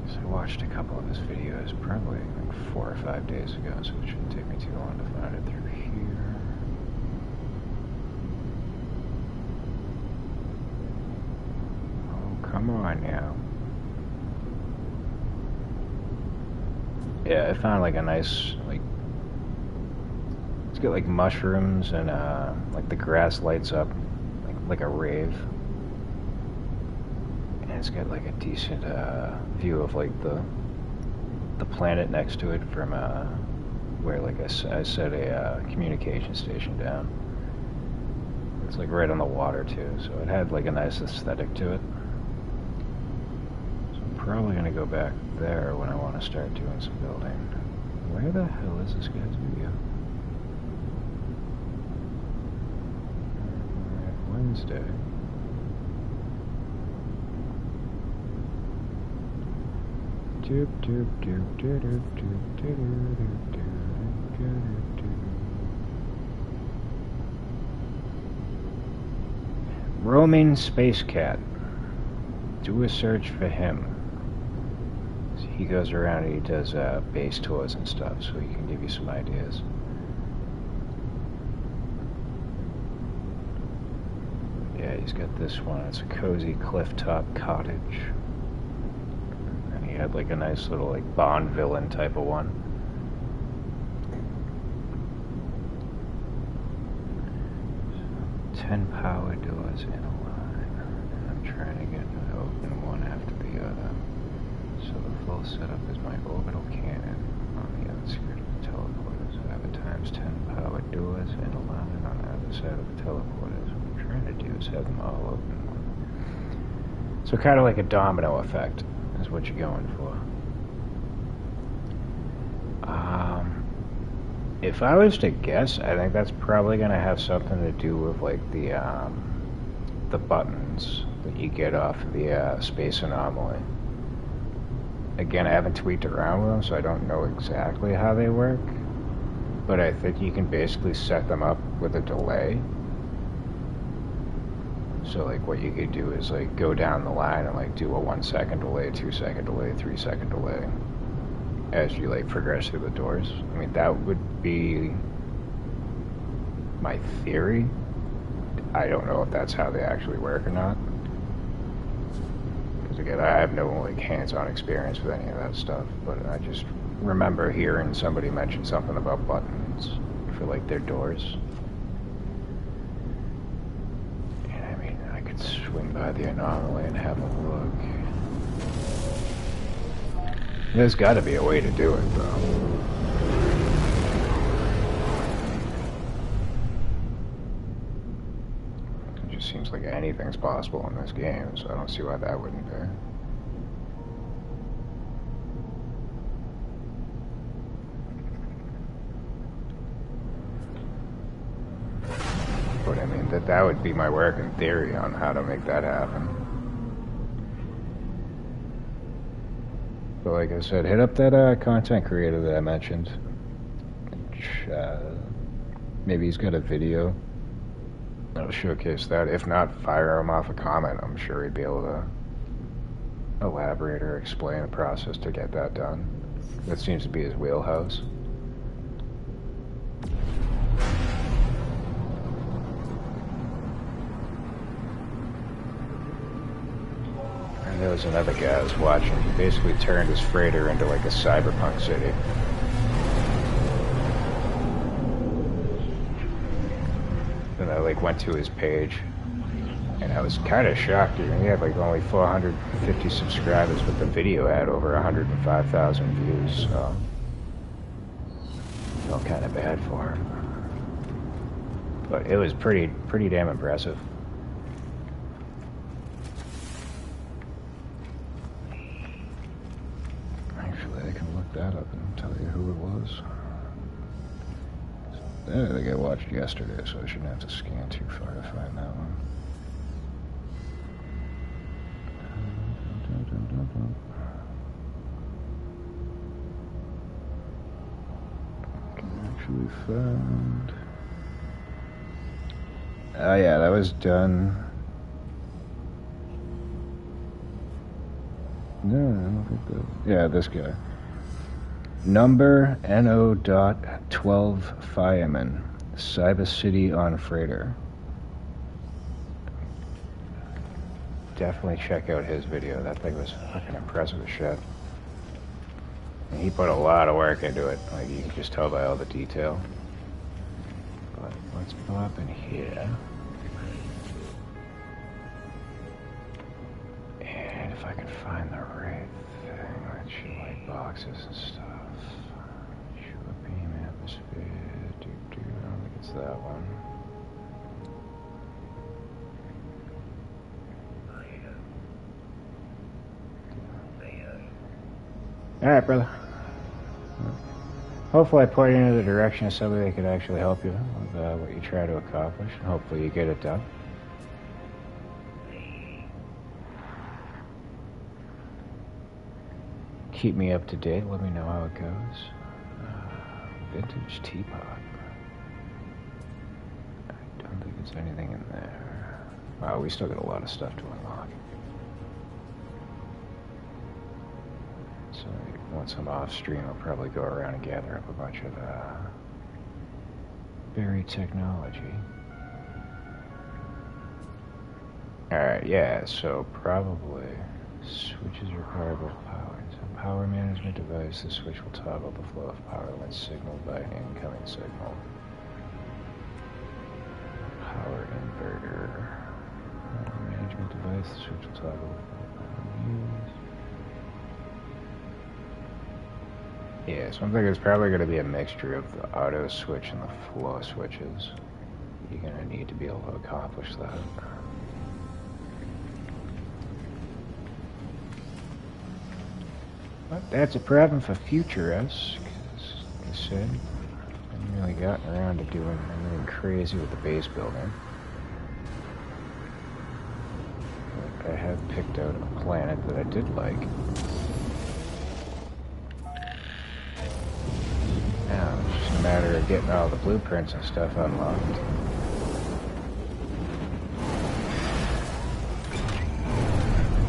So I watched a couple of his videos probably like 4 or 5 days ago, so it shouldn't take me too long to find it through here. Oh, come on now. Yeah, I found like a nice, like, it's got like mushrooms and like the grass lights up like a rave. And it's got like a decent view of like the planet next to it from where like I set a communication station down. It's like right on the water too, so it had like a nice aesthetic to it. So I'm probably gonna go back there when I want to start doing some building. Where the hell is this guy's video? Wednesday. Roaming Space Cat. Do a search for him. He goes around and he does base tours and stuff, so he can give you some ideas. Yeah, he's got this one. It's a cozy clifftop cottage. And he had like a nice little like Bond villain type of one. So, 10 power doors in a line. And I'm trying to get to open one after the other. So the full setup is my orbital cannon on the outskirts of the teleporters. I have a times 10 power doors in a line on the other side of the teleporters. What I'm trying to do is have them all open. So kind of like a domino effect is what you're going for. If I was to guess, I think that's probably going to have something to do with like the buttons that you get off of the space anomaly. Again, I haven't tweaked around with them, so I don't know exactly how they work. But I think you can basically set them up with a delay. So like what you could do is like go down the line and like do a 1 second delay, 2 second delay, 3 second delay as you like progress through the doors. I mean, that would be my theory. I don't know if that's how they actually work or not. Because again, I have no like hands-on experience with any of that stuff, but I just remember hearing somebody mention something about buttons for like their doors. And I mean, I could swing by the anomaly and have a look. There's got to be a way to do it, though. It just seems like anything's possible in this game, so I don't see why that wouldn't be. But I mean, that would be my working theory on how to make that happen. But like I said, hit up that content creator that I mentioned. Maybe he's got a video that'll showcase that. If not, fire him off a comment. I'm sure he'd be able to elaborate or explain the process to get that done. That seems to be his wheelhouse. There was another guy I was watching. He basically turned his freighter into like a cyberpunk city. Then I like went to his page, and I was kind of shocked. He had like only 450 subscribers, but the video had over 105,000 views. So I felt kind of bad for him, but it was pretty damn I think I watched yesterday, so I shouldn't have to scan too far to find that one. Actually found. Oh yeah, that was done. No, I don't think that. Yeah, this guy. Number NO.12 Fireman, Cyber City on Freighter. Definitely check out his video. That thing was fucking impressive as shit. And he put a lot of work into it. Like, you can just tell by all the detail. But let's pop in here. And if I can find the right thing, let's show like boxes and stuff. Show a beam atmosphere. I don't think it's that one. Alright, brother. Hopefully I point you in the direction of somebody that could actually help you with what you try to accomplish. And hopefully you get it done. Keep me up to date. Let me know how it goes. Vintage teapot. I don't think it's anything in there. Wow, we still got a lot of stuff to unlock. So once I'm off stream, I'll probably go around and gather up a bunch of buried technology. Alright, yeah, so probably switches required power. So power management device, the switch will toggle the flow of power when signaled by an incoming signal. Power inverter. Power management device, the switch will toggle the flow of power used. Yeah, so I'm thinking it's probably going to be a mixture of the auto switch and the flow switches. You're going to need to be able to accomplish that. But that's a problem for future us, because, like I said, I haven't really gotten around to doing anything crazy with the base building. But I have picked out a planet that I did like. Now, it's just a matter of getting all the blueprints and stuff unlocked.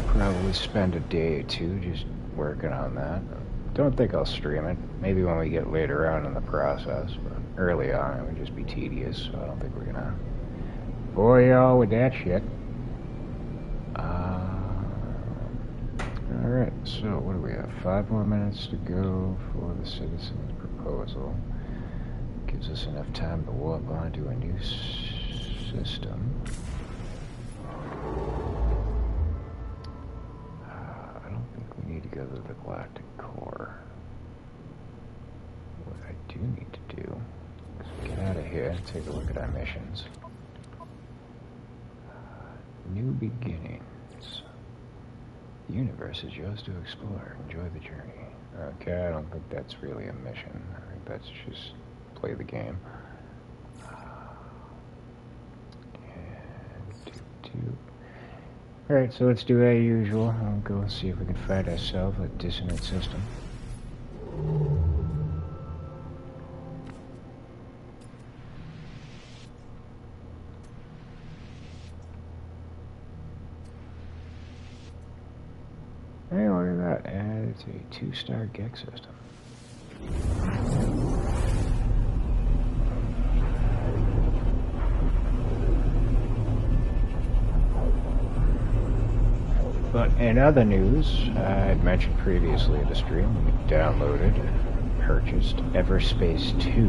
Probably spend a day or two just working on that. Don't think I'll stream it. Maybe when we get later on in the process, but early on it would just be tedious, so I don't think we're gonna bore y'all with that shit. Alright, so what do we have? 5 more minutes to go for the citizens' proposal. Gives us enough time to warp onto a new system. I don't think we need to go to the galactic core. What I do need to do is get out of here and take a look at our missions. New beginnings. The universe is yours to explore. Enjoy the journey. Okay, I don't think that's really a mission. I think that's just play the game. Alright, so let's do our usual. I'll go and see if we can find ourselves a dissonant system. Hey, look at that. And it's a 2-star Gex system. But in other news, I had mentioned previously in the stream, we downloaded and purchased Everspace 2.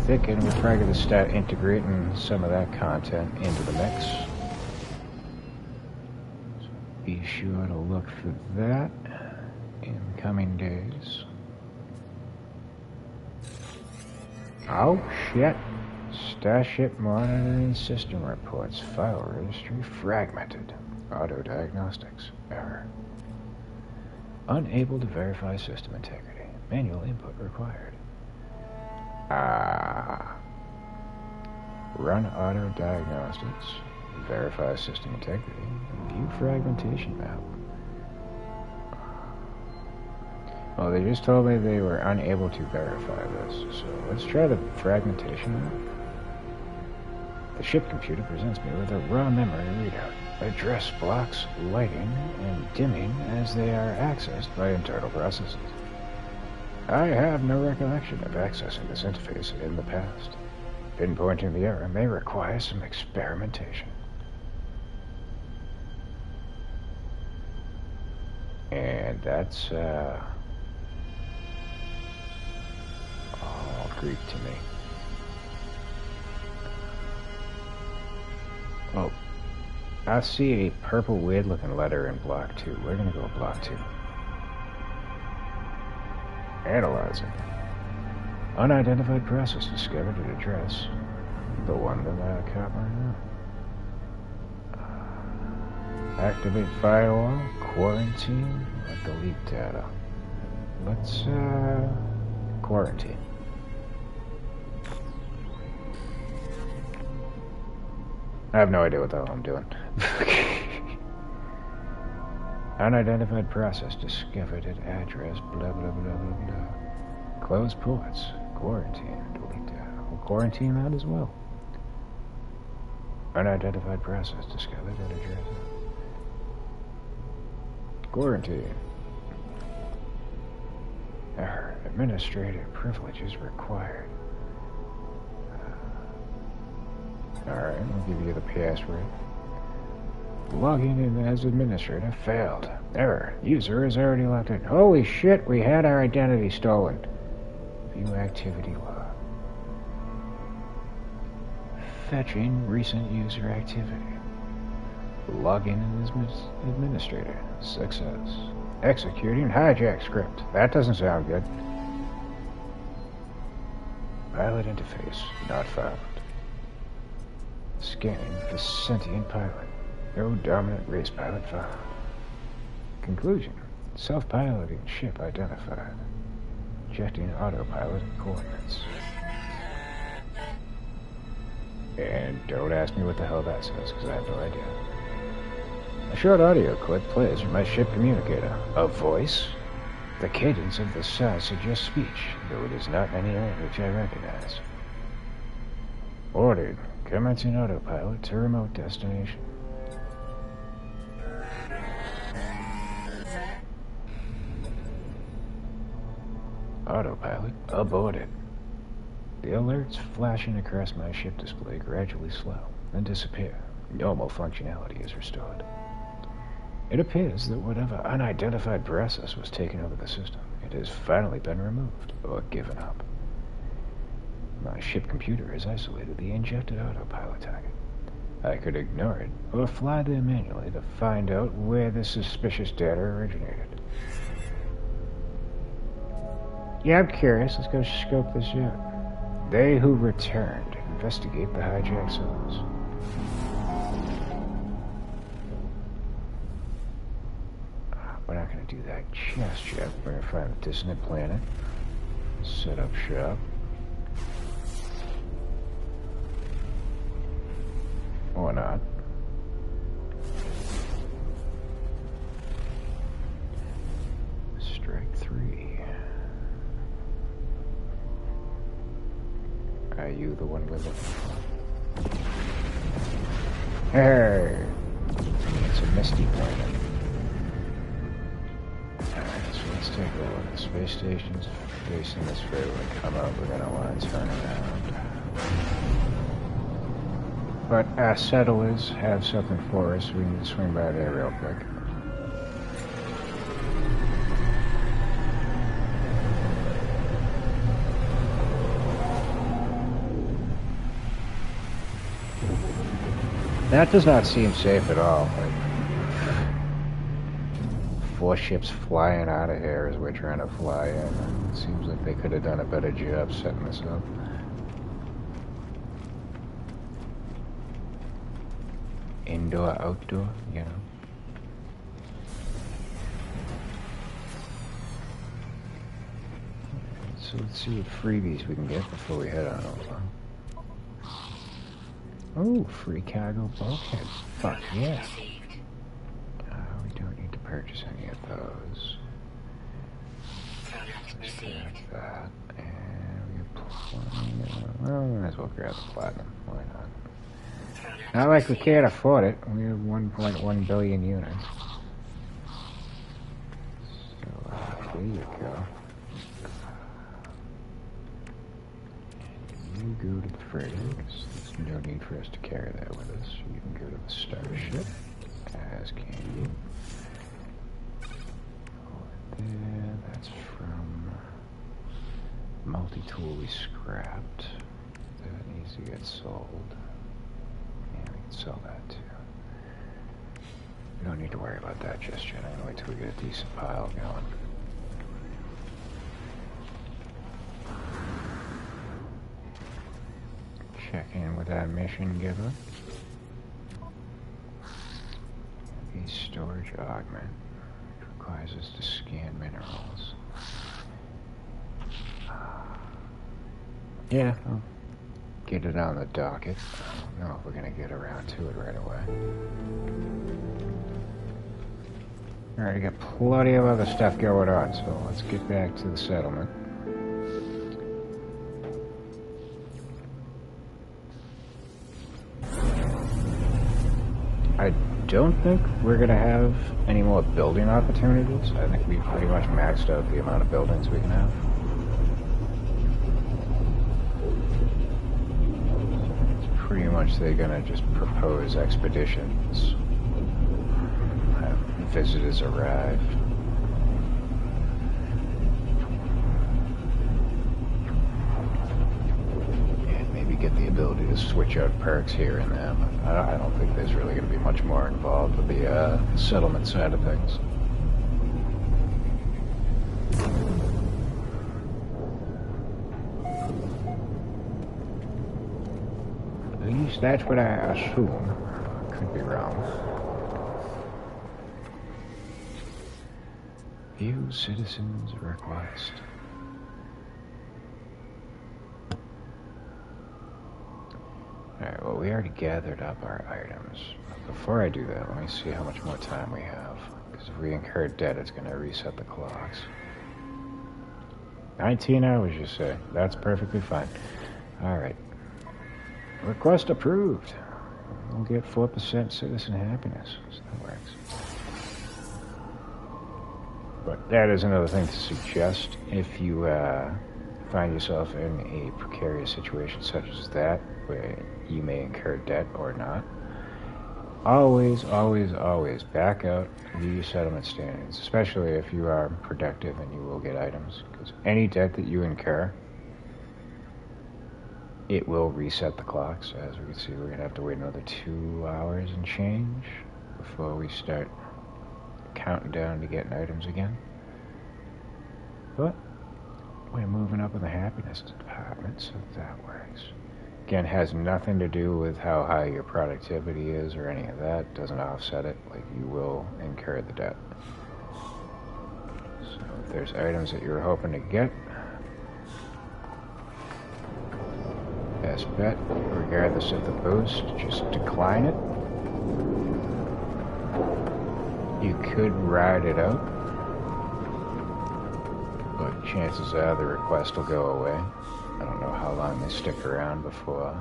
Thinking we're probably going to start integrating some of that content into the mix. So be sure to look for that in coming days. Oh shit. Starship monitoring system reports. File registry fragmented. Auto diagnostics. Error. Unable to verify system integrity. Manual input required. Run auto diagnostics, verify system integrity, view fragmentation map. Well, they just told me they were unable to verify this, so let's try the fragmentation map. The ship computer presents me with a raw memory readout. Address blocks lighting and dimming as they are accessed by internal processes. I have no recollection of accessing this interface in the past. Pinpointing the error may require some experimentation. And that's, all Greek to me. Oh, I see a purple weird-looking letter in block 2. We're gonna go block 2. Analyzing. Unidentified process discovered at address. The one that I caught right now. Activate firewall, quarantine, or delete data. Let's, quarantine. I have no idea what the hell I'm doing. Unidentified process discovered at address, blah, blah, blah, blah, blah. Close ports, quarantine, delete data. We'll quarantine that as well. Unidentified process discovered at address. Quarantine. Error. Administrative privileges required. Alright, I'll give you the password. Logging in as administrator failed. Error. User is already logged in. Holy shit, we had our identity stolen. View activity log. Fetching recent user activity. Logging in as administrator. Success. Executing hijack script. That doesn't sound good. Pilot interface not found. Scanning for sentient pilot. No dominant race pilot found. Conclusion. Self-piloting ship identified. Ejecting autopilot coordinates. And don't ask me what the hell that says, because I have no idea. A short audio clip plays from my ship communicator. A voice? The cadence of the sound suggests speech, though it is not any language I recognize. Ordered. Commencing autopilot to remote destination. Autopilot aborted. The alerts flashing across my ship display gradually slow, then disappear. Normal functionality is restored. It appears that whatever unidentified process was taking over the system, it has finally been removed or given up. My ship computer has isolated the injected autopilot target. I could ignore it or fly there manually to find out where the suspicious data originated. Yeah, I'm curious. Let's go scope this out. They who returned investigate the hijack zones. We're not going to do that just yet. We're going to find the dissonant planet. Set up shop. Or not. Strike 3. Are you the one we're looking for? Hey! It's a misty planet. Alright, so let's take a look. The space station's facing this way. When we come out, we're gonna want to turn around. But our settlers have something for us. We need to swing by there real quick. That does not seem safe at all. Like, 4 ships flying out of here as we're trying to fly in. It seems like they could have done a better job setting this up. Indoor, outdoor, you know. Let's so let's see what freebies we can get before we head on over. Oh, free cargo bulkhead. Fuck yeah. We don't need to purchase any of those. Let's grab that. And we have plenty. Well, we might as well grab the platinum. Why not? Not like we can't afford it. We have 1.1 billion units. So, there you go. You go to the frigates. There's no need for us to carry that with us. You can go to the starship, as can you. Over there, that's from multi-tool we scrapped. That needs to get sold. Yeah, we can sell that too. We don't need to worry about that just yet. I'm gonna wait till we get a decent pile going. Check in with that mission giver. The storage augment, which requires us to scan minerals. Yeah, I'll get it on the docket. I don't know if we're gonna get around to it right away. Alright, I got plenty of other stuff going on, so let's get back to the settlement. I don't think we're going to have any more building opportunities. I think we pretty much maxed out the amount of buildings we can have. It's pretty much they're going to just propose expeditions, have visitors arrive. Get the ability to switch out perks here and there, but I don't think there's really going to be much more involved with the settlement side of things. At least that's what I assume. Could be wrong. View citizens' request. Alright, well, we already gathered up our items. Before I do that, let me see how much more time we have. Because if we incur debt, it's going to reset the clocks. 19 hours, you say? That's perfectly fine. Alright. Request approved. We'll get 4% citizen happiness. So that works. But that is another thing to suggest. If you find yourself in a precarious situation such as that, where you may incur debt or not, always back out the settlement standards, especially if you are productive and you will get items, because any debt that you incur, it will reset the clocks. As we can see, we're going to have to wait another 2 hours and change before we start counting down to getting items again. But we're moving up in the happiness department, so that works. Again, has nothing to do with how high your productivity is or any of that. Doesn't offset it. Like, you will incur the debt. So if there's items that you're hoping to get, best bet, regardless of the boost, just decline it. You could ride it out, but chances are the request will go away. I don't know how long they stick around before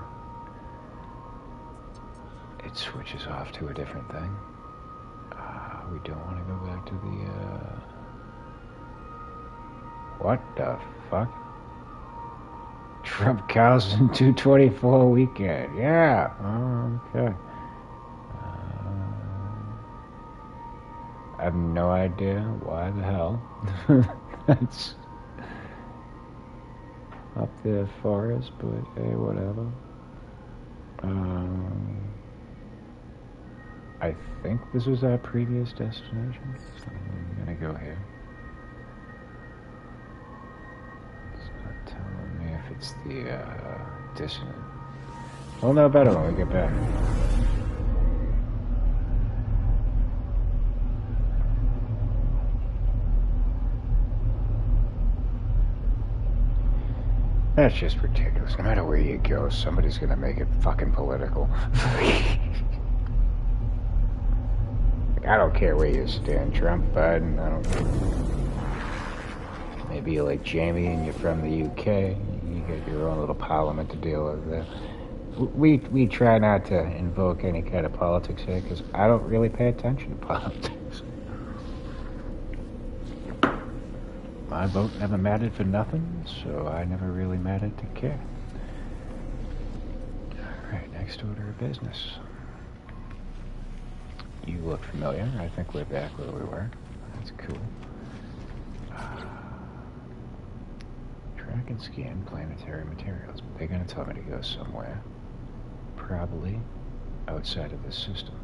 it switches off to a different thing. We don't want to go back to the, what the fuck? Trump Carlson 224 weekend. Yeah. Oh, okay. I have no idea why the hell that's up there for us, but hey, whatever. I think this was our previous destination, so I'm gonna go here. It's not telling me if it's the dissonant. We'll know better when we get back. That's just ridiculous. No matter where you go, somebody's gonna make it fucking political. I don't care where you stand, Trump, Biden, I don't care. Maybe you're like Jamie and you're from the UK. You got your own little parliament to deal with there. We try not to invoke any kind of politics here because I don't really pay attention to politics. My vote never mattered for nothing, so I never really mattered to care. Alright, next order of business. You look familiar. I think we're back where we were. That's cool. Track and scan planetary materials. They're going to tell me to go somewhere. Probably outside of this system.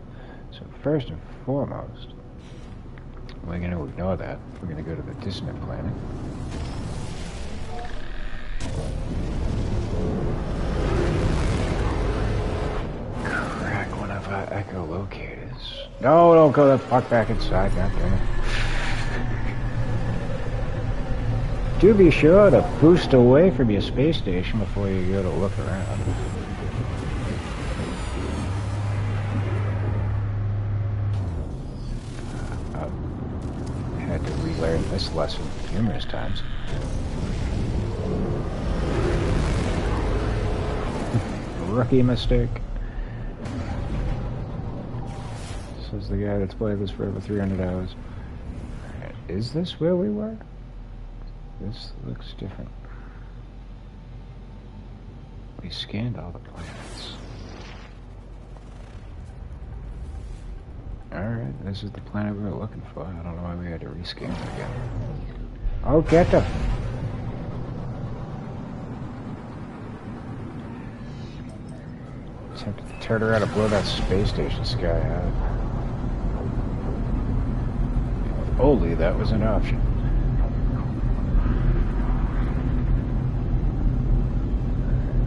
So first and foremost, we're going to ignore that. We're going to go to the dissonant planet. Crack one of our echolocators. No, don't go the fuck back inside, goddammit. Do be sure to boost away from your space station before you go to look around. I've had to relearn this lesson numerous times. Rookie mistake. Says the guy that's played this for over 300 hours. Is this where we were? This looks different. We scanned all the planets. Alright, this is the planet we were looking for. I don't know why we had to rescan it again. Oh, get the... Attempted to turn around and blow that space station sky out. If only that was an option.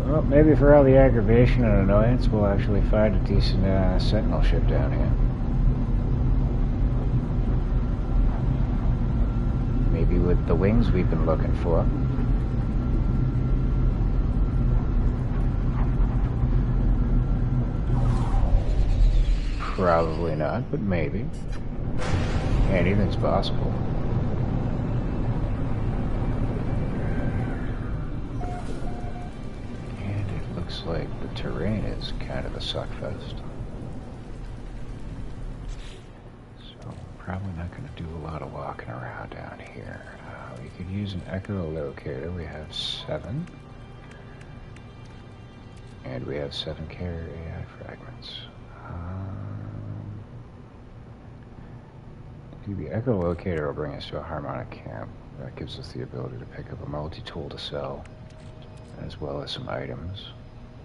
Well, maybe for all the aggravation and annoyance, we'll actually find a decent sentinel ship down here. Maybe with the wings we've been looking for. Probably not, but maybe. Anything's possible. And it looks like the terrain is kind of a suckfest. So, probably not going to do a lot of walking around down here. We could use an echolocator. We have 7. And we have 7 carrier AI fragments. The echolocator will bring us to a harmonic camp. That gives us the ability to pick up a multi-tool to sell, as well as some items,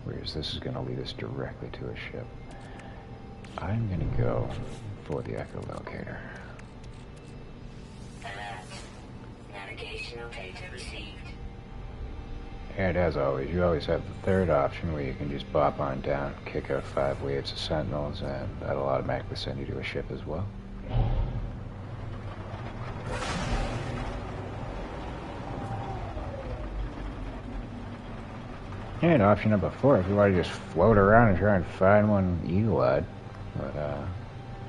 whereas this is going to lead us directly to a ship. I'm going to go for the echolocator. Alert. Navigational data received. And as always, you always have the third option where you can just bop on down, kick out 5 waves of sentinels, and that'll automatically send you to a ship as well. And option number 4, if you want to just float around and try and find one eagle-eyed, but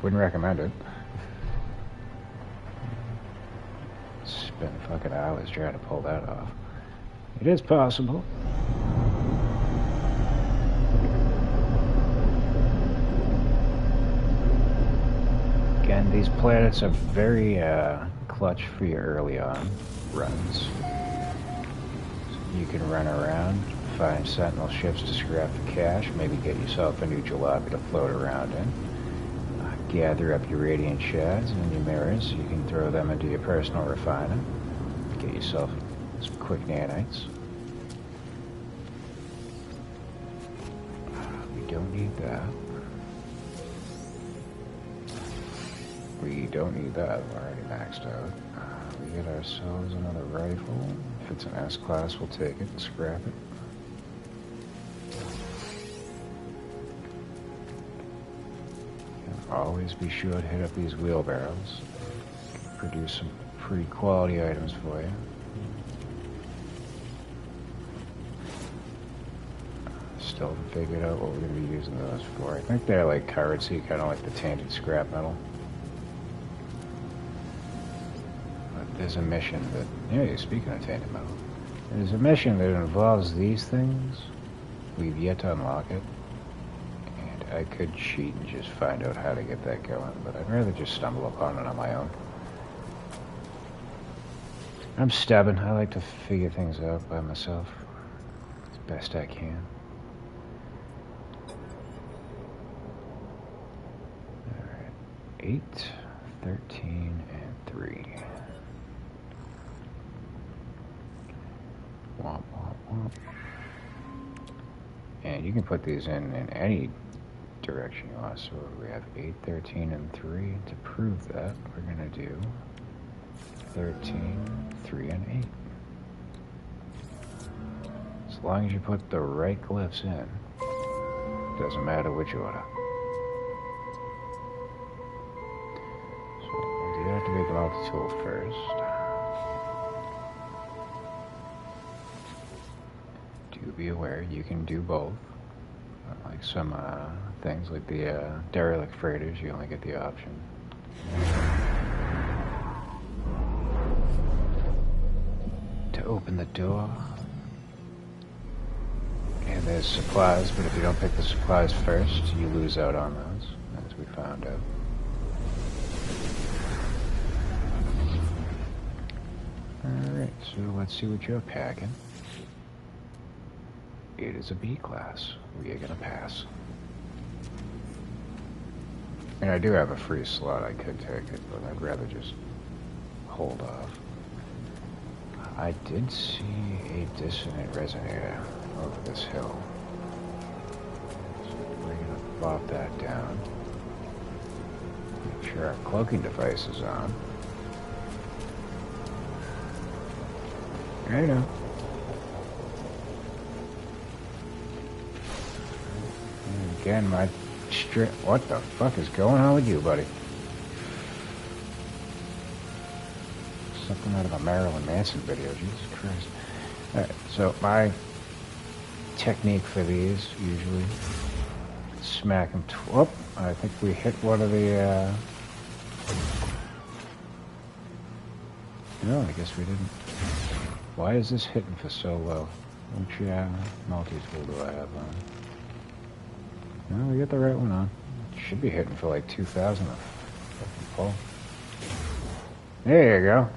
wouldn't recommend it. Spend fucking hours trying to pull that off. It is possible. Again, these planets are very clutch for your early on runs. So you can run around, find sentinel ships to scrap for cash, maybe get yourself a new jalopy to float around in. Gather up your radiant shards and your mirrors. You can throw them into your personal refiner. Get yourself some quick nanites. We don't need that. We don't need that. We're already maxed out. We get ourselves another rifle. If it's an S-class, we'll take it and scrap it. Always be sure to hit up these wheelbarrows. Produce some pretty quality items for you. Still haven't figured out what we're going to be using those for. I think they're like currency, kind of like the tainted scrap metal. But there's a mission that... Yeah, speaking of tainted metal. There's a mission that involves these things. We've yet to unlock it. And I could cheat and just find out how to get that going, but I'd rather just stumble upon it on my own. I'm stubborn. I like to figure things out by myself as best I can. Alright. 8, 13, and 3. Womp, womp, womp. And you can put these in any direction you want. So we have 8, 13, and 3. To prove that, we're going to do 13, 3, and 8. As long as you put the right glyphs in, doesn't matter which order. So we'll deactivate the multi-tool first. Do be aware you can do both. Like some things like the derelict freighters, you only get the option. To open the door. And there's supplies, but if you don't pick the supplies first, you lose out on those, as we found out. Alright, so let's see what you're packing. It is a B class. We are gonna pass. And I do have a free slot, I could take it, but I'd rather just hold off. I did see a dissonant resonator over this hill. So we're gonna pop that down. Make sure our cloaking device is on. I know. And again, my strip. What the fuck is going on with you, buddy? Something out of a Marilyn Manson video, Jesus Christ. Alright, so my technique for these, usually, smack them. Whoop, I think we hit one of the, No, I guess we didn't. Why is this hitting for so low? Which multi-tool do I have on? No, we got the right one on. It should be hitting for like 2,000 a fucking pull. There you go.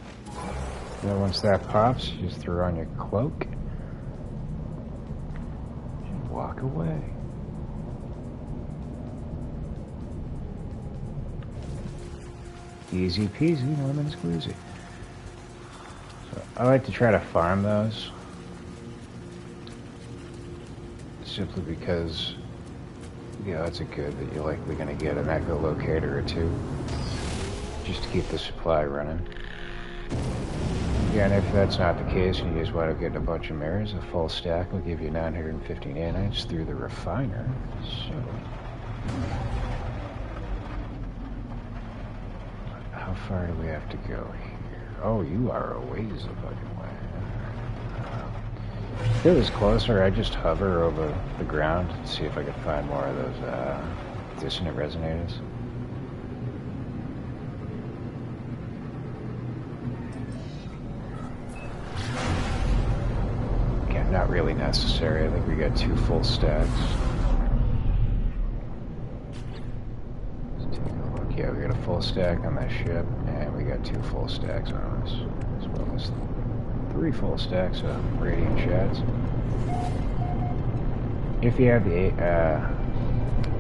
Then once that pops, you just throw on your cloak and walk away. Easy peasy, lemon squeezy. So I like to try to farm those, simply because, yeah, it's a good that you're likely going to get an echolocator or two, just to keep the supply running. Again, if that's not the case and you just want to get a bunch of mirrors, a full stack will give you 950 nanites through the refiner. So, how far do we have to go here? Oh, you are a ways a fucking way. If it was closer, I'd just hover over the ground and see if I could find more of those dissonant resonators. Not really necessary. I think we got 2 full stacks. Let's take a look. Yeah, we got a full stack on that ship, and we got 2 full stacks on us, as well as 3 full stacks of radiant shards. If you have the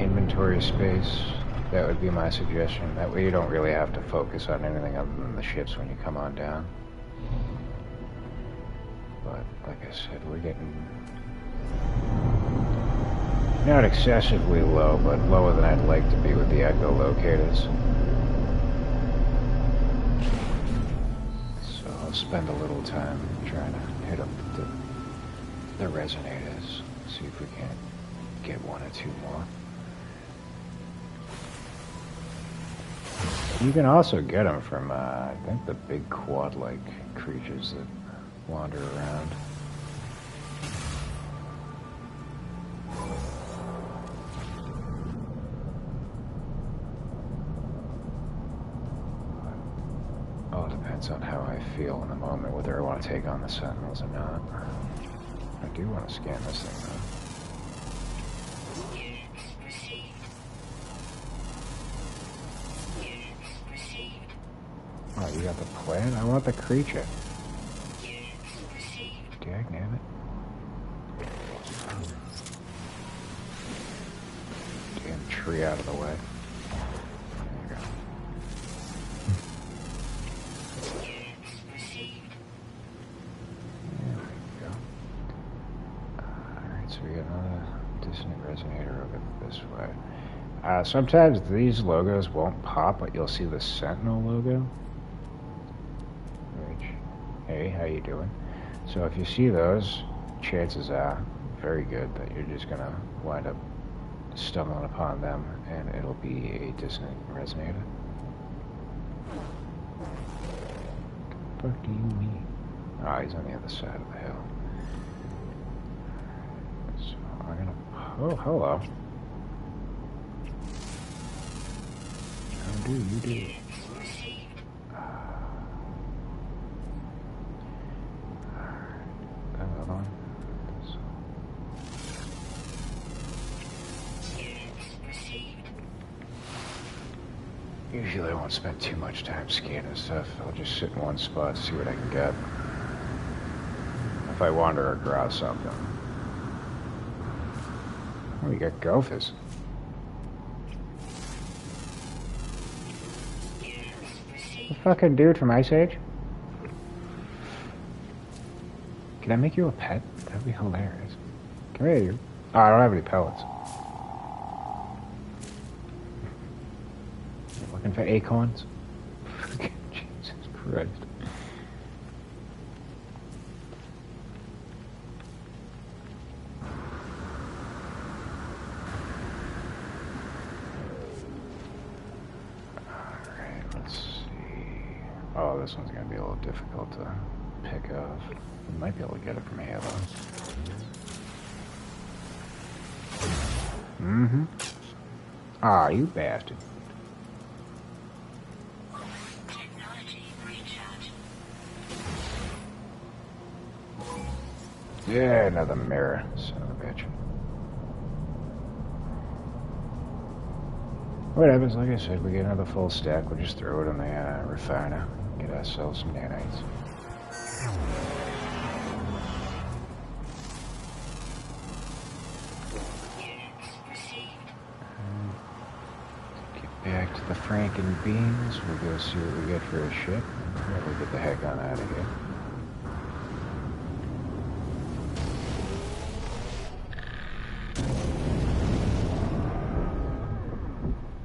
inventory space, that would be my suggestion. That way you don't really have to focus on anything other than the ships when you come on down. But, like I said, we're getting not excessively low, but lower than I'd like to be with the echolocators. So I'll spend a little time trying to hit up the resonators, see if we can't get 1 or 2 more. You can also get them from, I think, the big quad-like creatures that wander around. depends on how I feel in the moment, whether I want to take on the Sentinels or not. I do want to scan this thing, though. Units received. Units received. Oh, you got the plan? I want the creature. Units received. Dagnabbit. Damn tree out of the way. There you go. Units received. There we go. Alright, so we got another dissonant resonator over this way. Sometimes these logos won't pop, but you'll see the Sentinel logo. Which, hey, how you doing? So if you see those, chances are very good that you're just gonna wind up stumbling upon them, and it'll be a dissonant resonator. What do you mean? Oh, he's on the other side of the hill. So I'm gonna... Oh, hello. How do you do? Units received. Another one. Units received. Usually I won't spend too much time scanning stuff. I'll just sit in one spot, see what I can get. If I wander across something. Oh, we got gophers. Units The received. fucking dude from Ice Age? Can I make you a pet? That'd be hilarious. Come here, you. Oh, I don't have any pellets. Looking for acorns? Jesus Christ. Alright, let's see. Oh, this one's gonna be a little difficult to pick up. We might be able to get it from Halo. Mm-hmm. Ah, you bastard. Technology recharge. Yeah, another mirror. Son of a bitch. Whatever, like I said, we get another full stack. We'll just throw it in the refiner. Get ourselves some nanites. Units received. Get back to the Franken beans. We'll go see what we get for a ship. Yeah, we'll get the heck on out of here.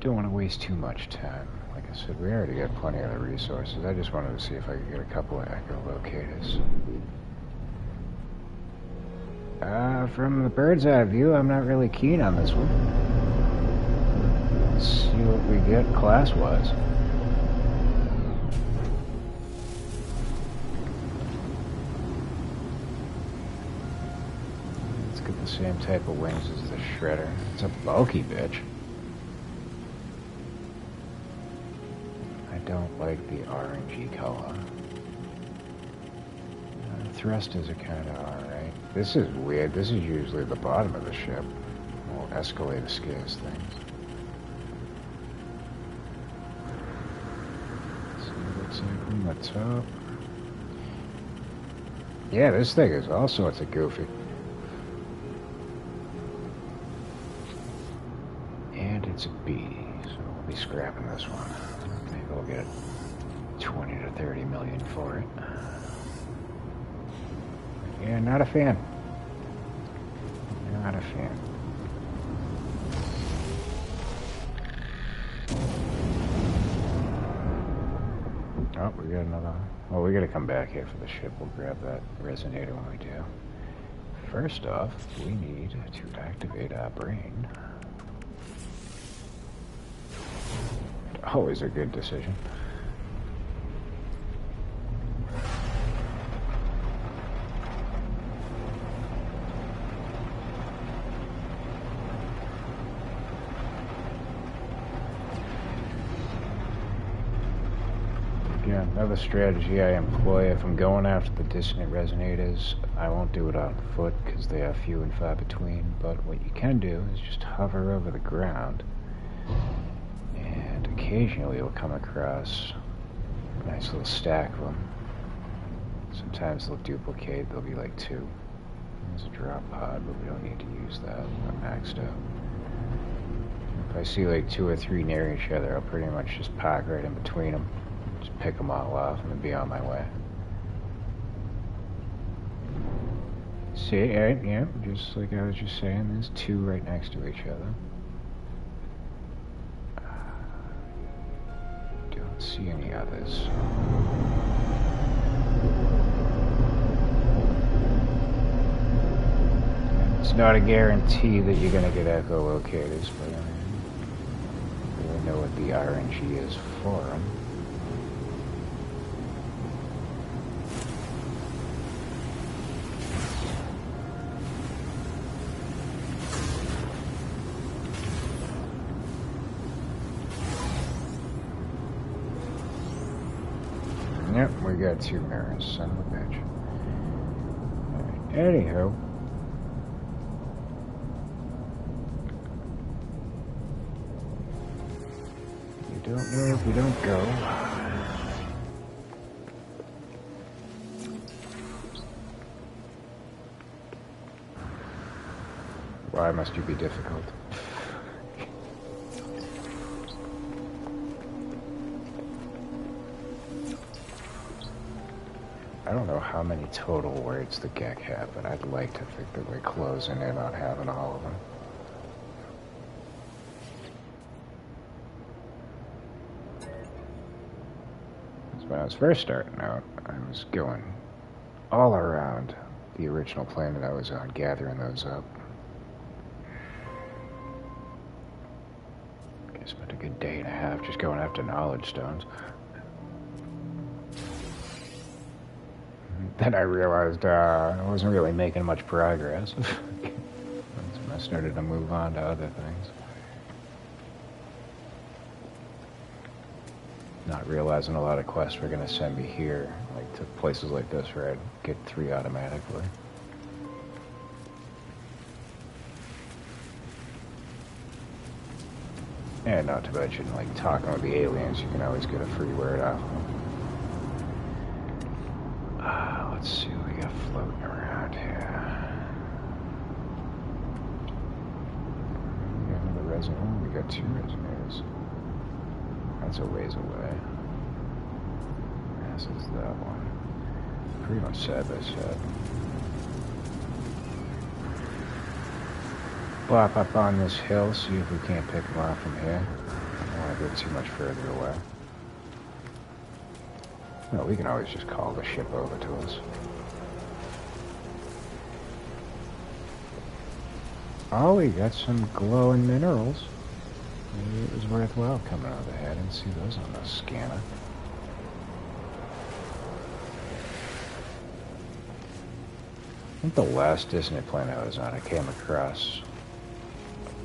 Don't want to waste too much time. Like I said, we already got plenty of the resources. I just wanted to see if I could get a couple of echolocators. From the bird's eye view, I'm not really keen on this one. Let's see what we get class-wise. Let's get the same type of wings as the Shredder. It's a bulky bitch. I don't like the orangey color. Thrusters are kind of alright. This is weird. This is usually the bottom of the ship. Well, escalator scares things. Let's see what it looks like from the top. Yeah, this thing is all sorts of goofy. And it's a B, so we'll be scrapping this one. Maybe we'll get 20 to 30 million for it. Yeah, not a fan. Not a fan. Oh, we got another. Well, we gotta come back here for the ship. We'll grab that resonator when we do. First off, we need to activate our brain. Always a good decision. Yeah, another strategy I employ if I'm going after the dissonant resonators, I won't do it on foot because they are few and far between, but what you can do is just hover over the ground, and occasionally you'll come across a nice little stack of them. Sometimes they'll duplicate, there'll be like 2. There's a drop pod, but we don't need to use that. I'm maxed out. If I see like 2 or 3 near each other, I'll pretty much just park right in between them. Just pick them all off and then be on my way. See, right, yeah, just like I was just saying, there's 2 right next to each other. Don't see any others. It's not a guarantee that you're gonna get echolocators, but I mean, we'll know what the RNG is for them. Yep, we got 2 mirrors, son of a bitch. Alright, anyhow. You don't know if you don't go. Why must you be difficult? I don't know how many total words the Gek have, but I'd like to think that we're closing in on having all of them. When I was first starting out, I was going all around the original planet I was on, gathering those up. I spent a good day and a half just going after knowledge stones. Then I realized I wasn't really making much progress. That's when I started to move on to other things. Not realizing a lot of quests were going to send me here, like to places like this where I'd get 3 automatically. And not to mention, like, talking with the aliens, you can always get a free word off of them. Let's see what we got floating around here. We got another reservoir. We got 2 reservoirs. That's a ways away. This is that one. Pretty much side by side. Bop up on this hill, see if we can't pick them off from here. I don't want to go too much further away. No, we can always just call the ship over to us. Oh, we got some glowing minerals. Maybe it was worthwhile coming out ahead. I didn't see those on the scanner. I think the last dissonant planet I was on, I came across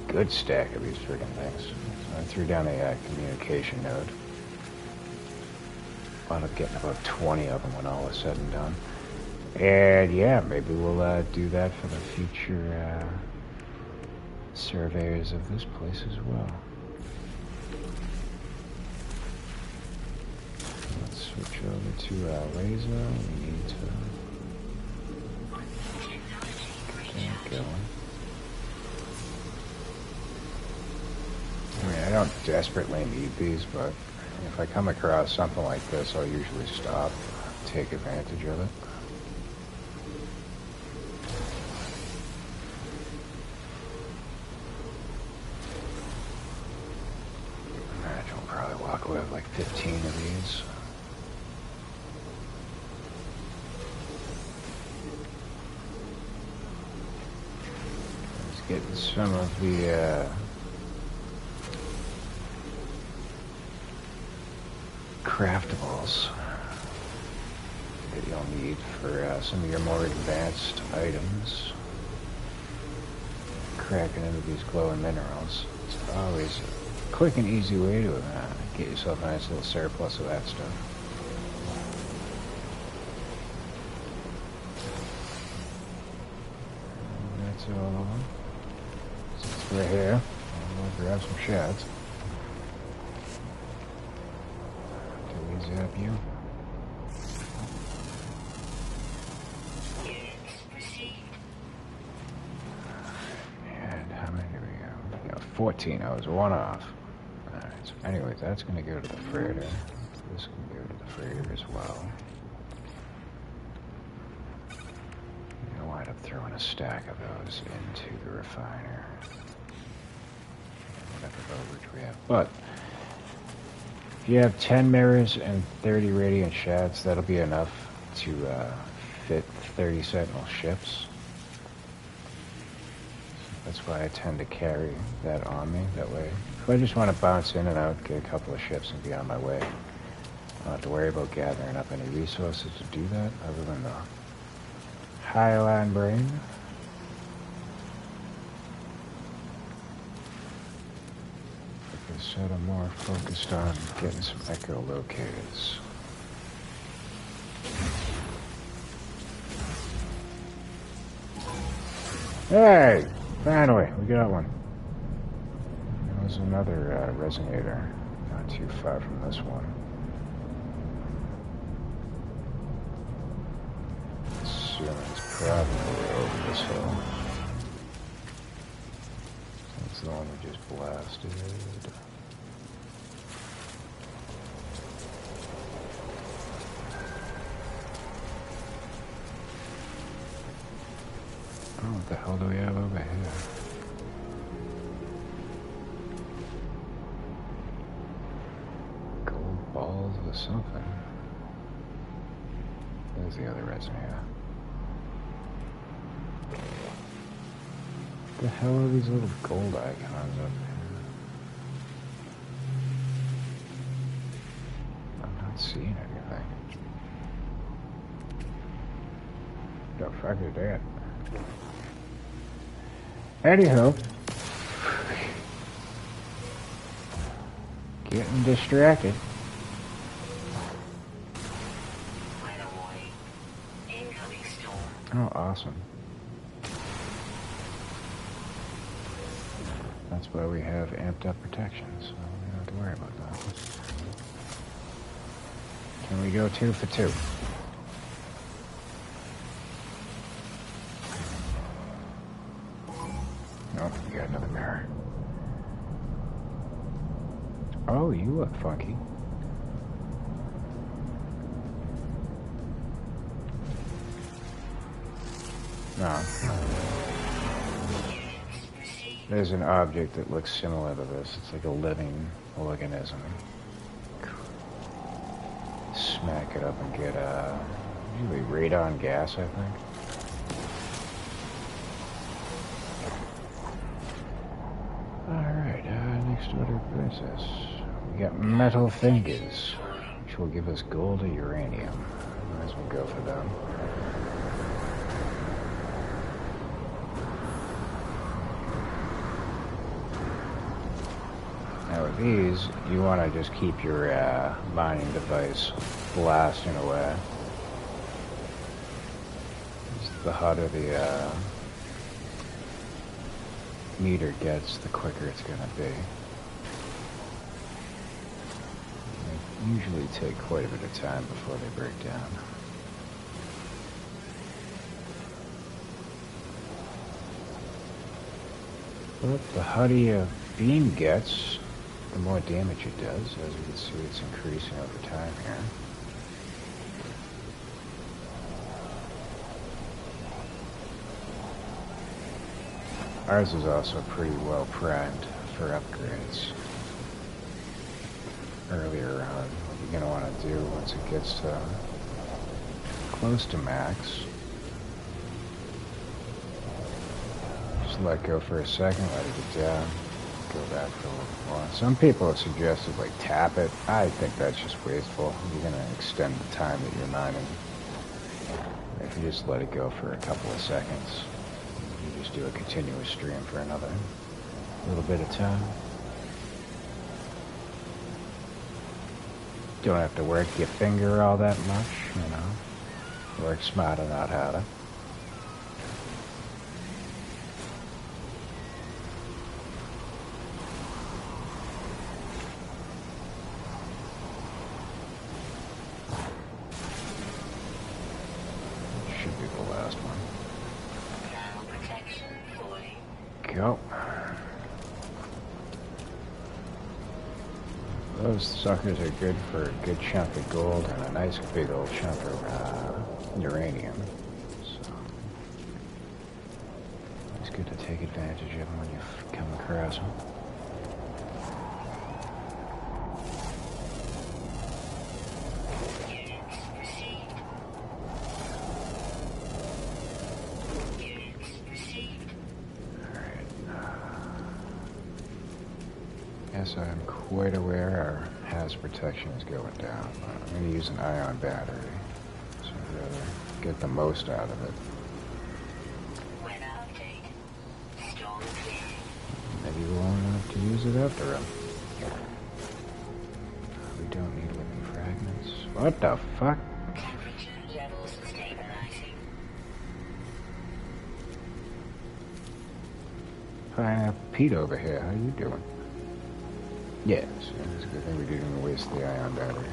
a good stack of these friggin' things. So I threw down a communication node. Wound up getting about 20 of them when all is said and done. And yeah, maybe we'll do that for the future surveyors of this place as well. Let's switch over to our laser. We need to get that going. I mean, I don't desperately need these, but if I come across something like this, I'll usually stop, take advantage of it. I imagine we'll probably walk away with like 15 of these. Let's get some of the craftables that you'll need for some of your more advanced items. Cracking into these glowing minerals. It's always a quick and easy way to get yourself a nice little surplus of that stuff. all of them. Since we're here, we'll grab some shots. Do we zap you? Units received. And how many do we have? We got 14. I was one off. Alright, so anyways, that's going to go to the freighter. This can go to the freighter as well. I'm going to wind up throwing a stack of those into the refiner. Whatever overage we have. But if you have 10 mirrors and 30 radiant shads, that'll be enough to fit 30 sentinel ships. That's why I tend to carry that on me. That way, if I just want to bounce in and out, get a couple of ships and be on my way, I don't have to worry about gathering up any resources to do that, other than the Highline Brain. Like I said, I'm more focused on getting some echolocators. Hey! Finally, we got one. There's another resonator, not too far from this one. Assuming it's probably over this hill. That's the one we just blasted. Oh, what the hell do we have over here? Gold balls or something. There's the other resonator. What the hell are these little gold icons up here? I'm not seeing anything. The fuck is that? Anyhow, getting distracted. Incoming storm. Oh, awesome. That's why we have amped up protection, so we don't have to worry about that. Can we go 2 for 2? Nope, we got another mirror. Oh, you look funky. No. There's an object that looks similar to this. It's like a living organism. Smack it up and get usually radon gas, I think. Alright, next order of business. We got metal fingers, which will give us gold or uranium. Might as well go for them. Now with these, you want to just keep your mining device blasting away. The hotter the meter gets, the quicker it's going to be. They usually take quite a bit of time before they break down. But the hotter your beam gets, the more damage it does. As you can see, it's increasing over time here. Ours is also pretty well primed for upgrades. Earlier on, what you're going to want to do once it gets to close to max, just let go for a second, let it get down, go back for a little more. Some people have suggested like tap it. I think that's just wasteful. You're going to extend the time that you're mining. If you just let it go for a couple of seconds, you just do a continuous stream for another little bit of time. Don't have to work your finger all that much, you know. Work smarter, not harder. Those suckers are good for a good chunk of gold and a nice big old chunk of uranium. So it's good to take advantage of them when you come across them. Yes, I'm quite aware our hazard protection is going down. I'm going to use an ion battery, so I'd rather get the most out of it. Weather update. Storm clearing. Maybe long enough to use it after all. We don't need living fragments. What the fuck? Temperature levels stabilizing. Hi, Pete over here. How you doing? Yes, it's a good thing we didn't waste the ion battery.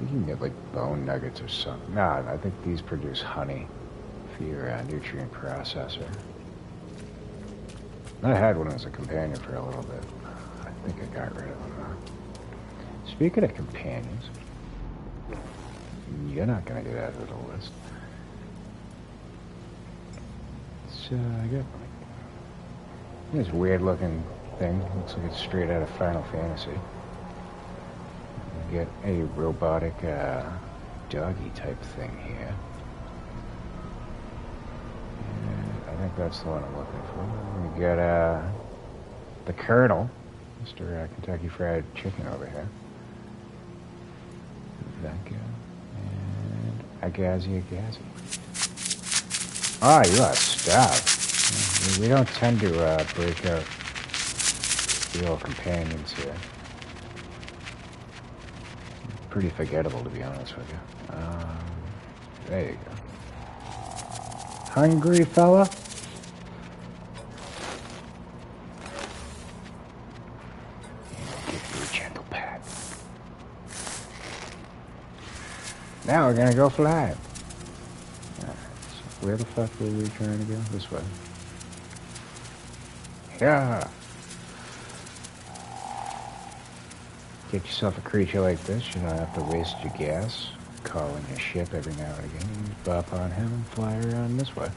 You can get like bone nuggets or something. Nah, I think these produce honey for your nutrient processor. I had one as a companion for a little bit. I think I got rid of them though. Speaking of companions, you're not gonna get out of the list. I got this weird looking thing. Looks like it's straight out of Final Fantasy. You get a robotic doggy type thing here. And I think that's the one I'm looking for. We got the Colonel, Mr. Kentucky Fried Chicken over here. That guy. And Agazi. Ah, you are stopped. We don't tend to break out the old companions here. Pretty forgettable, to be honest with you. There you go. Hungry fella? Give you a gentle pat. Now we're gonna go fly. Where the fuck were we trying to go? This way. Yeah. Get yourself a creature like this. You don't have to waste your gas calling your ship every now and again. You just bop on him and fly around this way.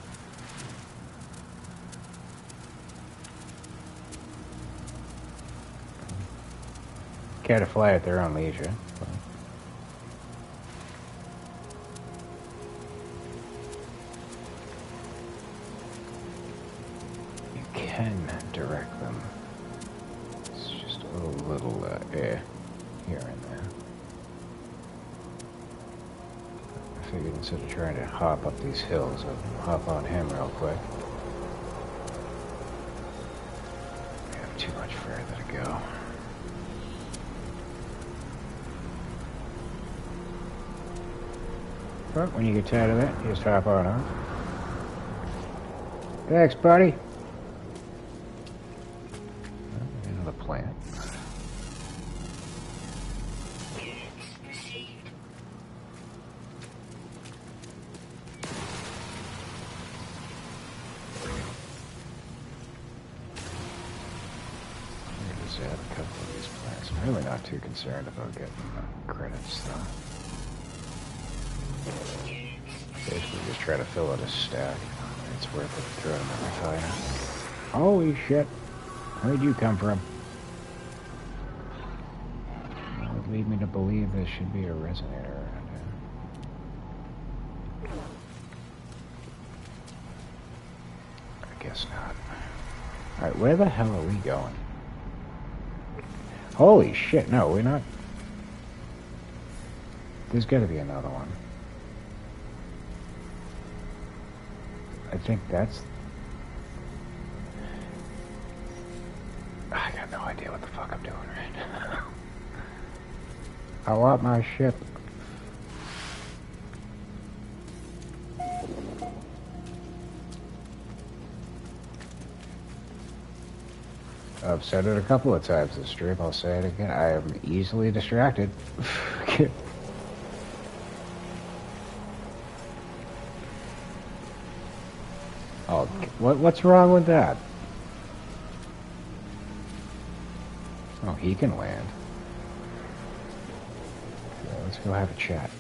Care to fly at their own leisure. Can direct them. It's just a little air here and there. I figured instead of trying to hop up these hills, I'll hop on him real quick. We have too much further to go. But when you get tired of that, you just hop on off. Thanks, buddy. Plant. Just add a couple of these plants. I'm really not too concerned about getting credits though. Basically just try to fill out a stack. It's worth it to throw them in the refiner. Holy shit. Where'd you come from? Lead me to believe there should be a resonator around here. I guess not. Alright, where the hell are we going? Holy shit, no, we're not. There's gotta be another one. I think that's... I got no idea what the fuck I'm doing right now. I want my ship. I've said it a couple of times this trip. I'll say it again. I am easily distracted. Oh, what's wrong with that? Oh, he can land. So let's go have a chat.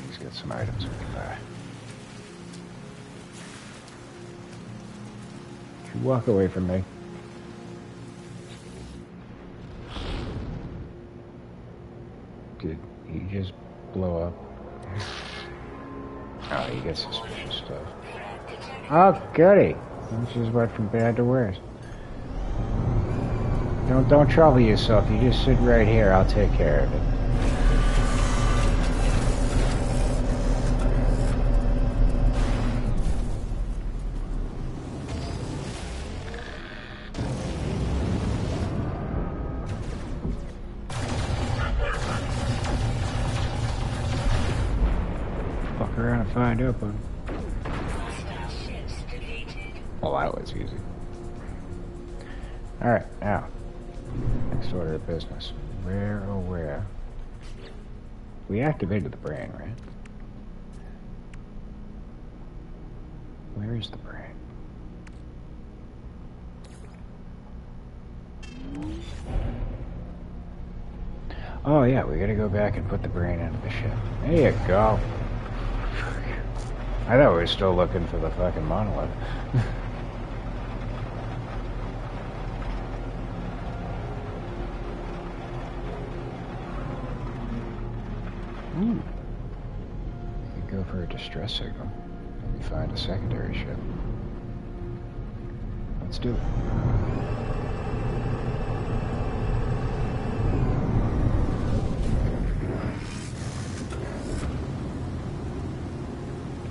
He's got some items we can buy. You walk away from me. Did he just blow up? Oh, he gets suspicious stuff. Oh, goody. This just went from bad to worse. Don't trouble yourself. You just sit right here. I'll take care of it. Fuck around and find out, bud. Well, that was easy. Alright, now. Next order of business. Where, oh where? We activated the brain, right? Where is the brain? Oh yeah, we gotta go back and put the brain into the ship. There you go. I thought we were still looking for the fucking monolith. Ooh. We could go for a distress signal. Maybe find a secondary ship. Let's do it.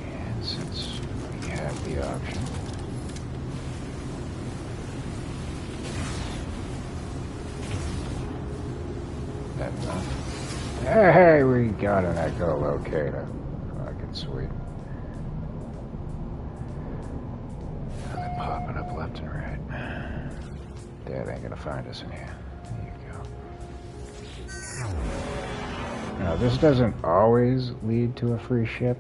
And since we have the option, that enough? Hey, we got an echolocator. Fucking sweet. They're popping up left and right. Dad ain't gonna find us in here. There you go. Now, this doesn't always lead to a free ship,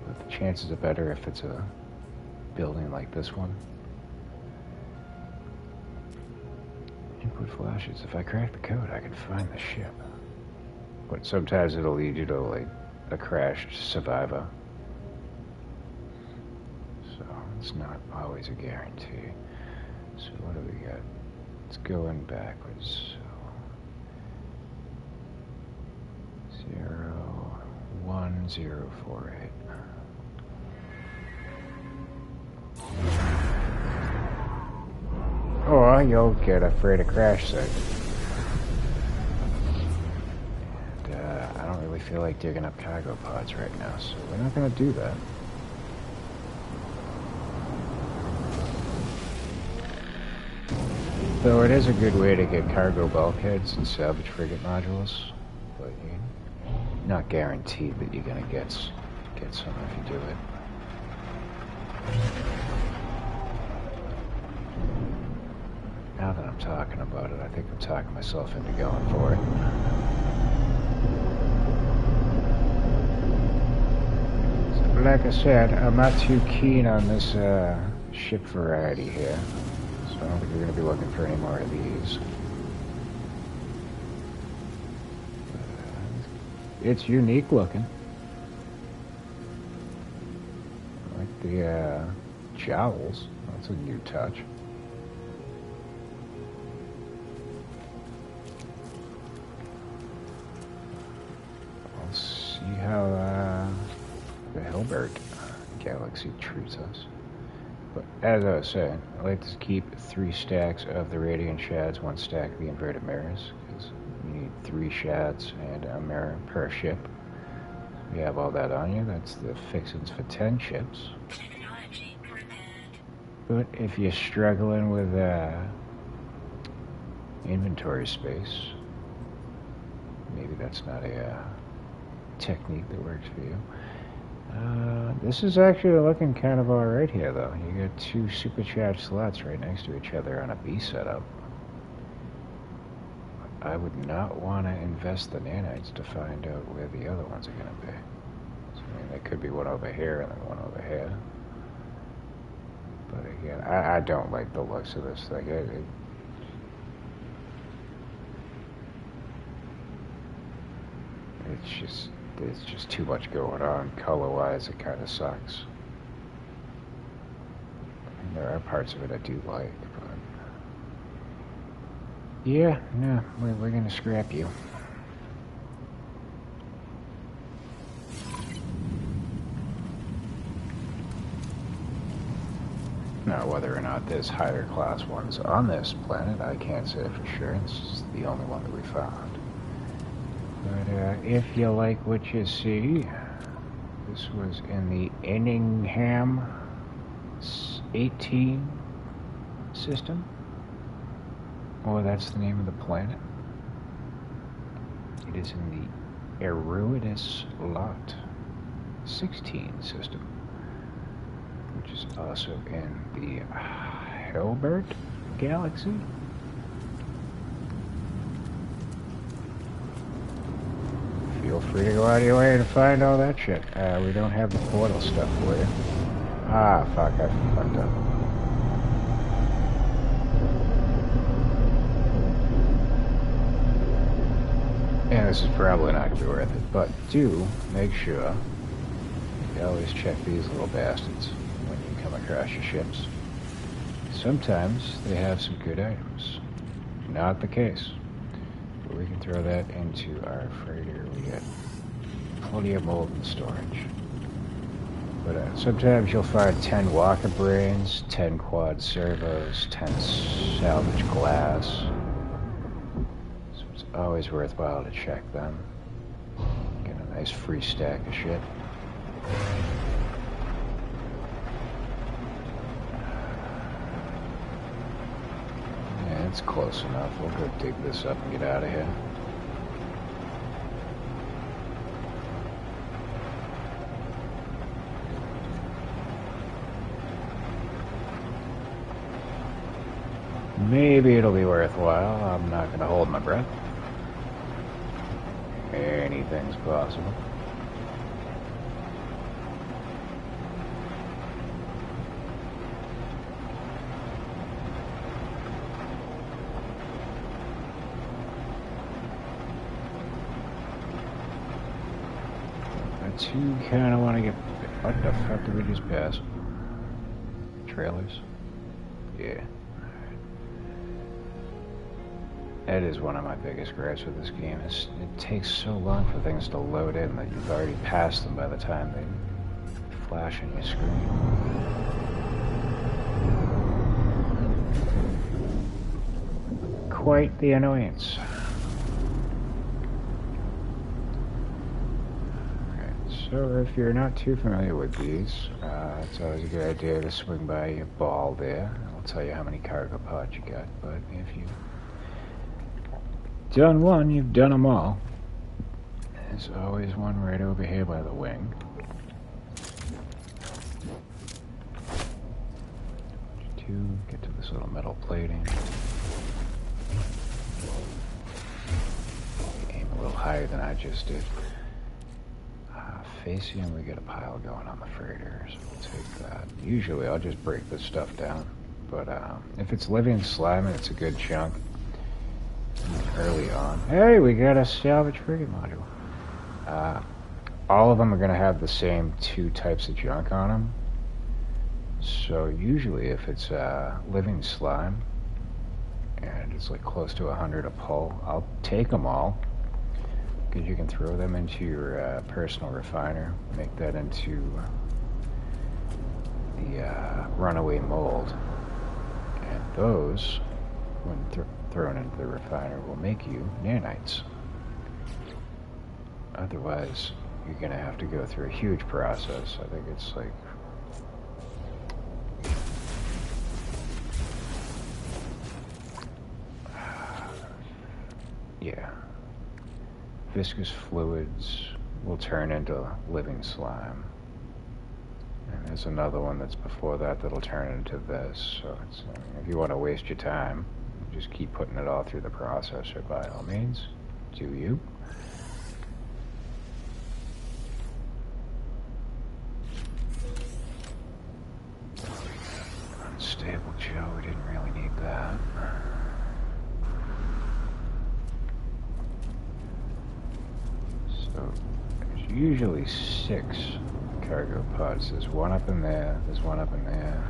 but the chances are better if it's a building like this one. Input flashes. If I crack the code, I can find the ship. But sometimes it'll lead you to, like, a crashed survivor. So, it's not always a guarantee. So, what do we got? It's going backwards. So, 01048. Or you'll get afraid of crash sites. I don't really feel like digging up cargo pods right now, so we're not going to do that. Though it is a good way to get cargo bulkheads and salvage frigate modules, but you're not guaranteed that you're going to get some if you do it. Now that I'm talking about it, I think I'm talking myself into going for it. Like I said, I'm not too keen on this ship variety here, so I don't think we're going to be looking for any more of these. It's unique looking. I like the jowls. That's a new touch. Let's see how the Hilbert galaxy treats us. But as I was saying, I like to keep 3 stacks of the radiant shads, 1 stack of the inverted mirrors, because you need 3 shads and a mirror per ship. You have all that on you. That's the fixins for 10 ships. But if you're struggling with inventory space, maybe that's not a technique that works for you. This is actually looking kind of alright here, though. You got 2 supercharged slots right next to each other on a B setup. I would not want to invest the nanites to find out where the other ones are going to be. So I mean, there could be one over here and then one over here. But again, I don't like the looks of this thing. There's just too much going on. Color-wise, it kind of sucks. And there are parts of it I do like, but... Yeah, no, we're gonna scrap you. Now, whether or not there's higher class ones on this planet, I can't say for sure. It's just the only one that we found. But if you like what you see, this was in the Enningham 18 system. Oh, that's the name of the planet. It is in the Eruidus Lot 16 system, which is also in the Hilbert Galaxy. Feel free to go out of your way to find all that shit. We don't have the portal stuff for you. Ah, fuck, I fucked up. And this is probably not going to be worth it, but do make sure you always check these little bastards when you come across your ships. Sometimes they have some good items. Not the case. But we can throw that into our freighter. We got plenty of mold and storage. But sometimes you'll find 10 walker brains, 10 quad servos, 10 salvage glass. So it's always worthwhile to check them. Get a nice free stack of shit. Yeah, it's close enough. We'll go dig this up and get out of here. Maybe it'll be worthwhile. I'm not going to hold my breath. Anything's possible. I too kind of want to get... What the fuck did we just pass? Trailers? Yeah. That is one of my biggest gripes with this game. It takes so long for things to load in that you've already passed them by the time they flash on your screen. Quite the annoyance. Alright, so if you're not too familiar with these, it's always a good idea to swing by your ball there. I'll tell you how many cargo pods you got, but if you done one, you've done them all. There's always one right over here by the wing. Two, get to this little metal plating. Aim a little higher than I just did. Facing, we got a pile going on the freighter, so we'll take that. Usually I'll just break this stuff down, but if it's living slime and it's a good chunk, early on. Hey, we got a salvage frigate module. All of them are going to have the same two types of junk on them. So usually if it's living slime and it's like close to 100 a pull, I'll take them all because you can throw them into your personal refiner, make that into the runaway mold, and those, when thrown into the refiner, will make you nanites. Otherwise, you're going to have to go through a huge process. I think it's like... yeah. Viscous fluids will turn into living slime. And there's another one that's before that that'll turn into this. So it's, if you want to waste your time, just keep putting it all through the processor by all means. Do you? shell, we didn't really need that. So, there's usually 6 cargo pods. There's one up in there, there's one up in there,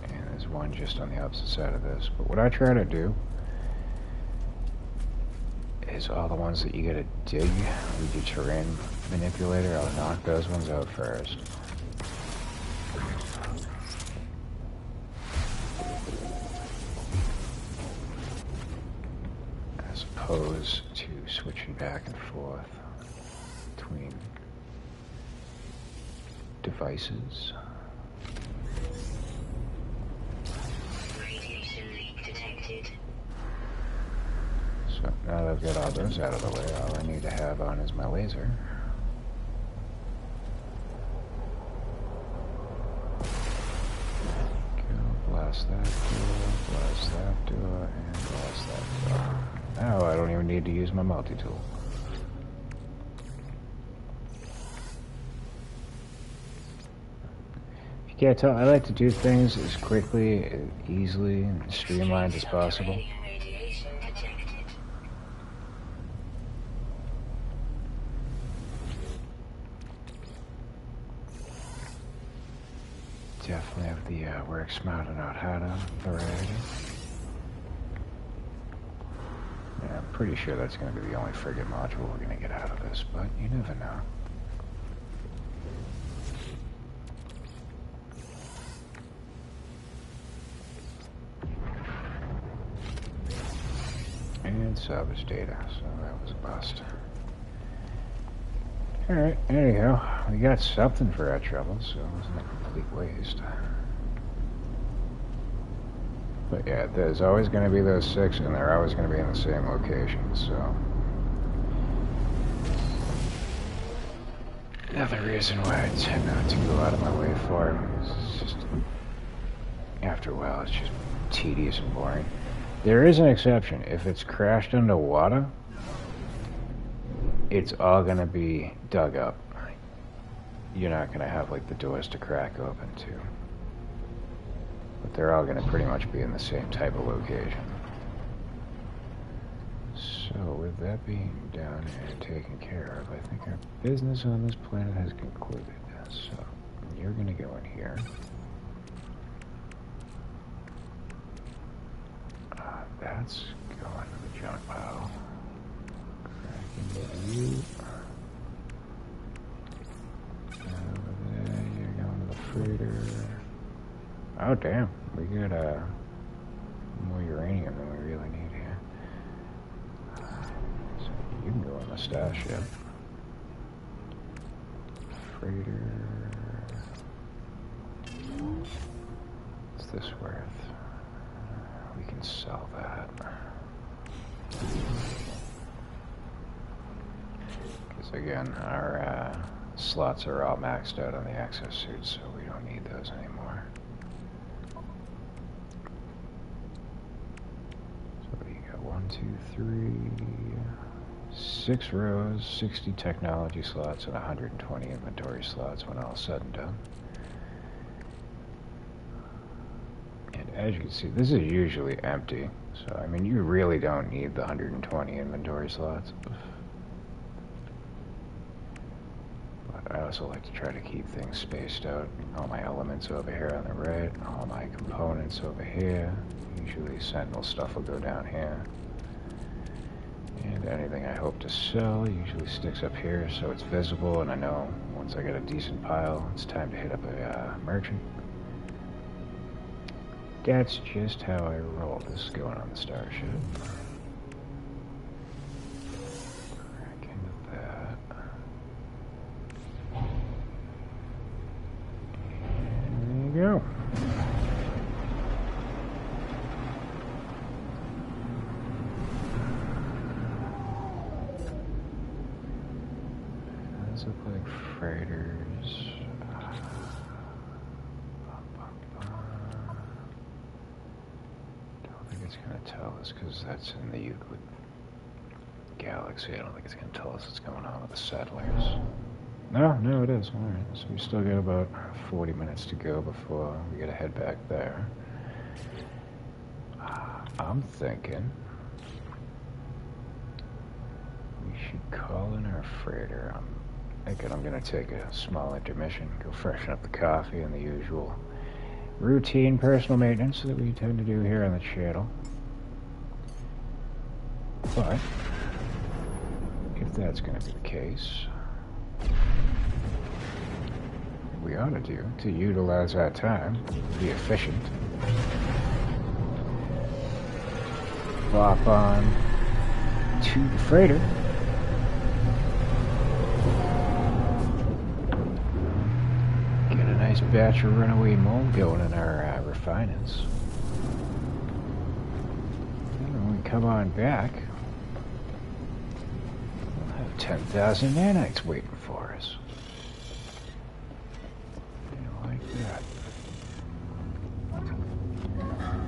and there's one just on the opposite side of this. But what I try to do is all the ones that you gotta dig with your terrain manipulator, I'll knock those ones out first. As opposed to switching back and forth between devices. Radiation leak detected. So now that I've got all those out of the way, all I need to have on is my laser. Go blast that door, and blast that door. Now I don't even need to use my multi-tool. If you can't tell, I like to do things as quickly, as easily, and streamlined as possible. Radiation detected. Definitely have the work smarter, not harder variety. Yeah, I'm pretty sure that's going to be the only frigate module we're going to get out of this, but you never know. And salvage data, so that was a bust. Alright, anyhow, we got something for our trouble, so it wasn't a complete waste. But yeah, there's always going to be those 6, and they're always going to be in the same location, so... Another reason why I tend not to go out of my way for it is it's just... After a while, it's just tedious and boring. There is an exception. If it's crashed underwater, it's all going to be dug up. You're not going to have, like, the doors to crack open, too. But they're all going to pretty much be in the same type of location. So, with that being done and taken care of, I think our business on this planet has concluded. So, you're going to go in here. That's going to the junk pile. Cracking you. Over there, you're going to the freighter. Oh, damn. We got more uranium than we really need here. So you can go in the starship. Freighter. What's this worth? We can sell that. Because again, our slots are all maxed out on the access suits, so we don't need those anymore. So you got 1, 2, 3, 6 rows, 60 technology slots, and 120 inventory slots when all said and done. And as you can see, this is usually empty. So, I mean, you really don't need the 120 inventory slots. But I also like to try to keep things spaced out. All my elements over here on the right, all my components over here. Usually Sentinel stuff will go down here. And anything I hope to sell usually sticks up here so it's visible, and I know once I get a decent pile, it's time to hit up a merchant. That's just how I roll. This is going on the starship. Crack into that. And there you go. Those look like freighters. It's going to tell us because that's in the Euclid galaxy. I don't think it's going to tell us what's going on with the settlers. No, it is. Alright, so we still got about 40 minutes to go before we got to head back there. I'm thinking we should call in our freighter. I'm thinking I'm going to take a small intermission, go freshen up the coffee and the usual routine personal maintenance that we tend to do here on the channel. But if that's going to be the case, what we ought to do to utilize our time, be efficient, hop on to the freighter, get a nice batch of runaway mold going in our refinance, and when we come on back, we'll have 10,000 nanites waiting for us.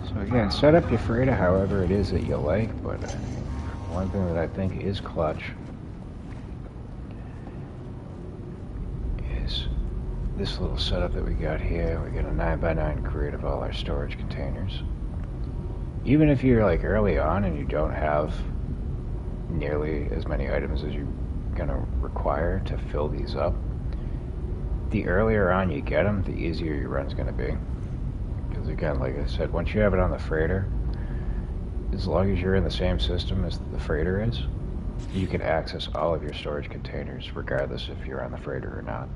So again, set up your freighter however it is that you like, but one thing that I think is clutch is this little setup that we got here. We got a 9x9 grid of all our storage containers. Even if you're like early on and you don't have nearly as many items as you're gonna require to fill these up, the earlier on you get them, the easier your run's gonna be. Because again, like I said, once you have it on the freighter, as long as you're in the same system as the freighter is, you can access all of your storage containers regardless if you're on the freighter or not.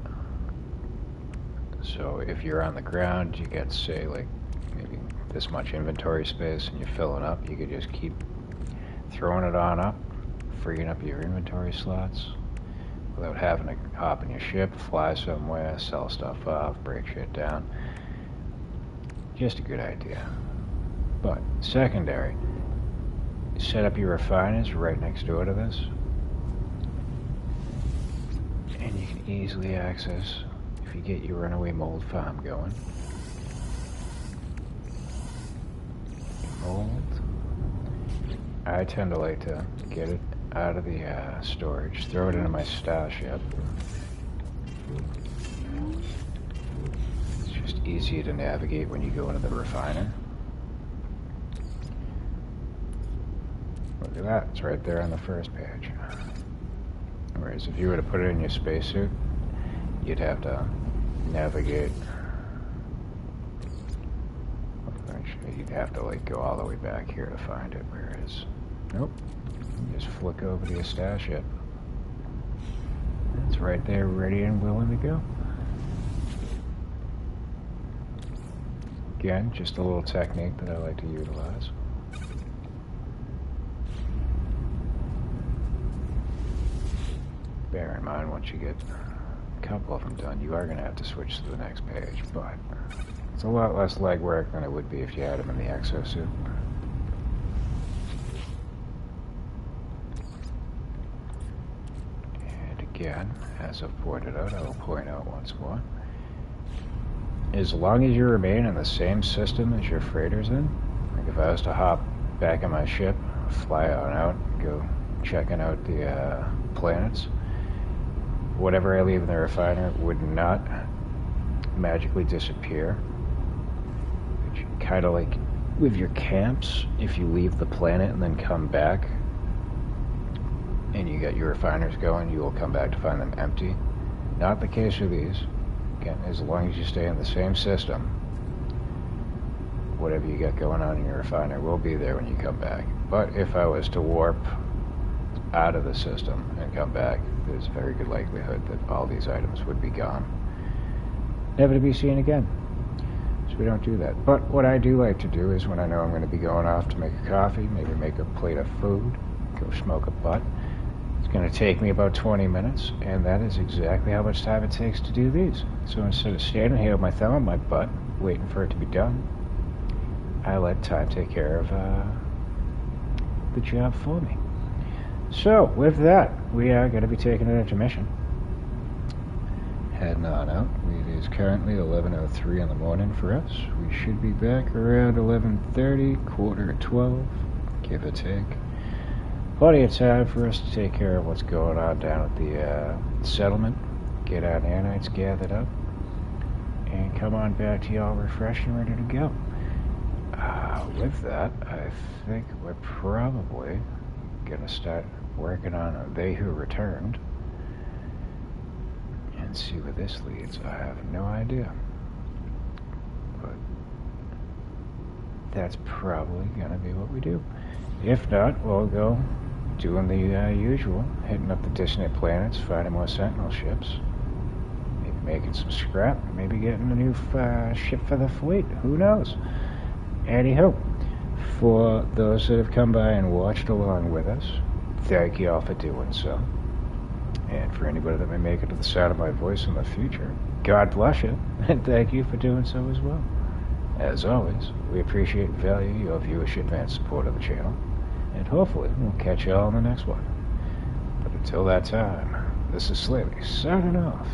So if you're on the ground, you get, say, like maybe this much inventory space and you're filling up, you could just keep throwing it on up, freeing up your inventory slots without having to hop in your ship, fly somewhere, sell stuff off, break shit down. Just a good idea. But secondary, set up your refiners right next door to this, and you can easily access, if you get your runaway mold farm going, mold. I tend to like to get it out of the storage, throw it into my stash ship. Easier to navigate when you go into the refiner. Look at that, it's right there on the first page. Whereas if you were to put it in your spacesuit, you'd have to navigate. You'd have to like go all the way back here to find it, whereas, nope, you just flick over to your stash ship. It's right there ready and willing to go. Again, just a little technique that I like to utilize. Bear in mind, once you get a couple of them done, you are going to have to switch to the next page, but it's a lot less legwork than it would be if you had them in the exosuit. And again, as I've pointed out, I will point out once more, as long as you remain in the same system as your freighter's in, like if I was to hop back in my ship, fly on out, go checking out the planets, whatever I leave in the refiner would not magically disappear. Kind of like with your camps, if you leave the planet and then come back and you got your refiners going, you will come back to find them empty. Not the case with these. Again, as long as you stay in the same system, whatever you got going on in your refiner will be there when you come back. But if I was to warp out of the system and come back, there's a very good likelihood that all these items would be gone, never to be seen again. So we don't do that. But what I do like to do is when I know I'm going to be going off to make a coffee, maybe make a plate of food, go smoke a butt, it's going to take me about 20 minutes, and that is exactly how much time it takes to do these. So instead of standing here with my thumb on my butt, waiting for it to be done, I let time take care of the job for me. So, with that, we are going to be taking an intermission. Heading on out. It is currently 11:03 in the morning for us. We should be back around 11:30, quarter to 12, give or take. Plenty of time for us to take care of what's going on down at the settlement, get our nanites gathered up, and come on back to y'all refreshed and ready to go. With that, I think we're probably gonna start working on They Who Returned and see where this leads. I have no idea. But that's probably gonna be what we do. If not, we'll go doing the usual, hitting up the distant planets, finding more Sentinel ships, maybe making some scrap, maybe getting a new ship for the fleet. Who knows? Anyhow, for those that have come by and watched along with us, thank you all for doing so. And for anybody that may make it to the sound of my voice in the future, God bless you, and thank you for doing so as well. As always, we appreciate and value your viewership and support of the channel, and hopefully we'll catch you all in the next one. But until that time, this is Slavey signing off.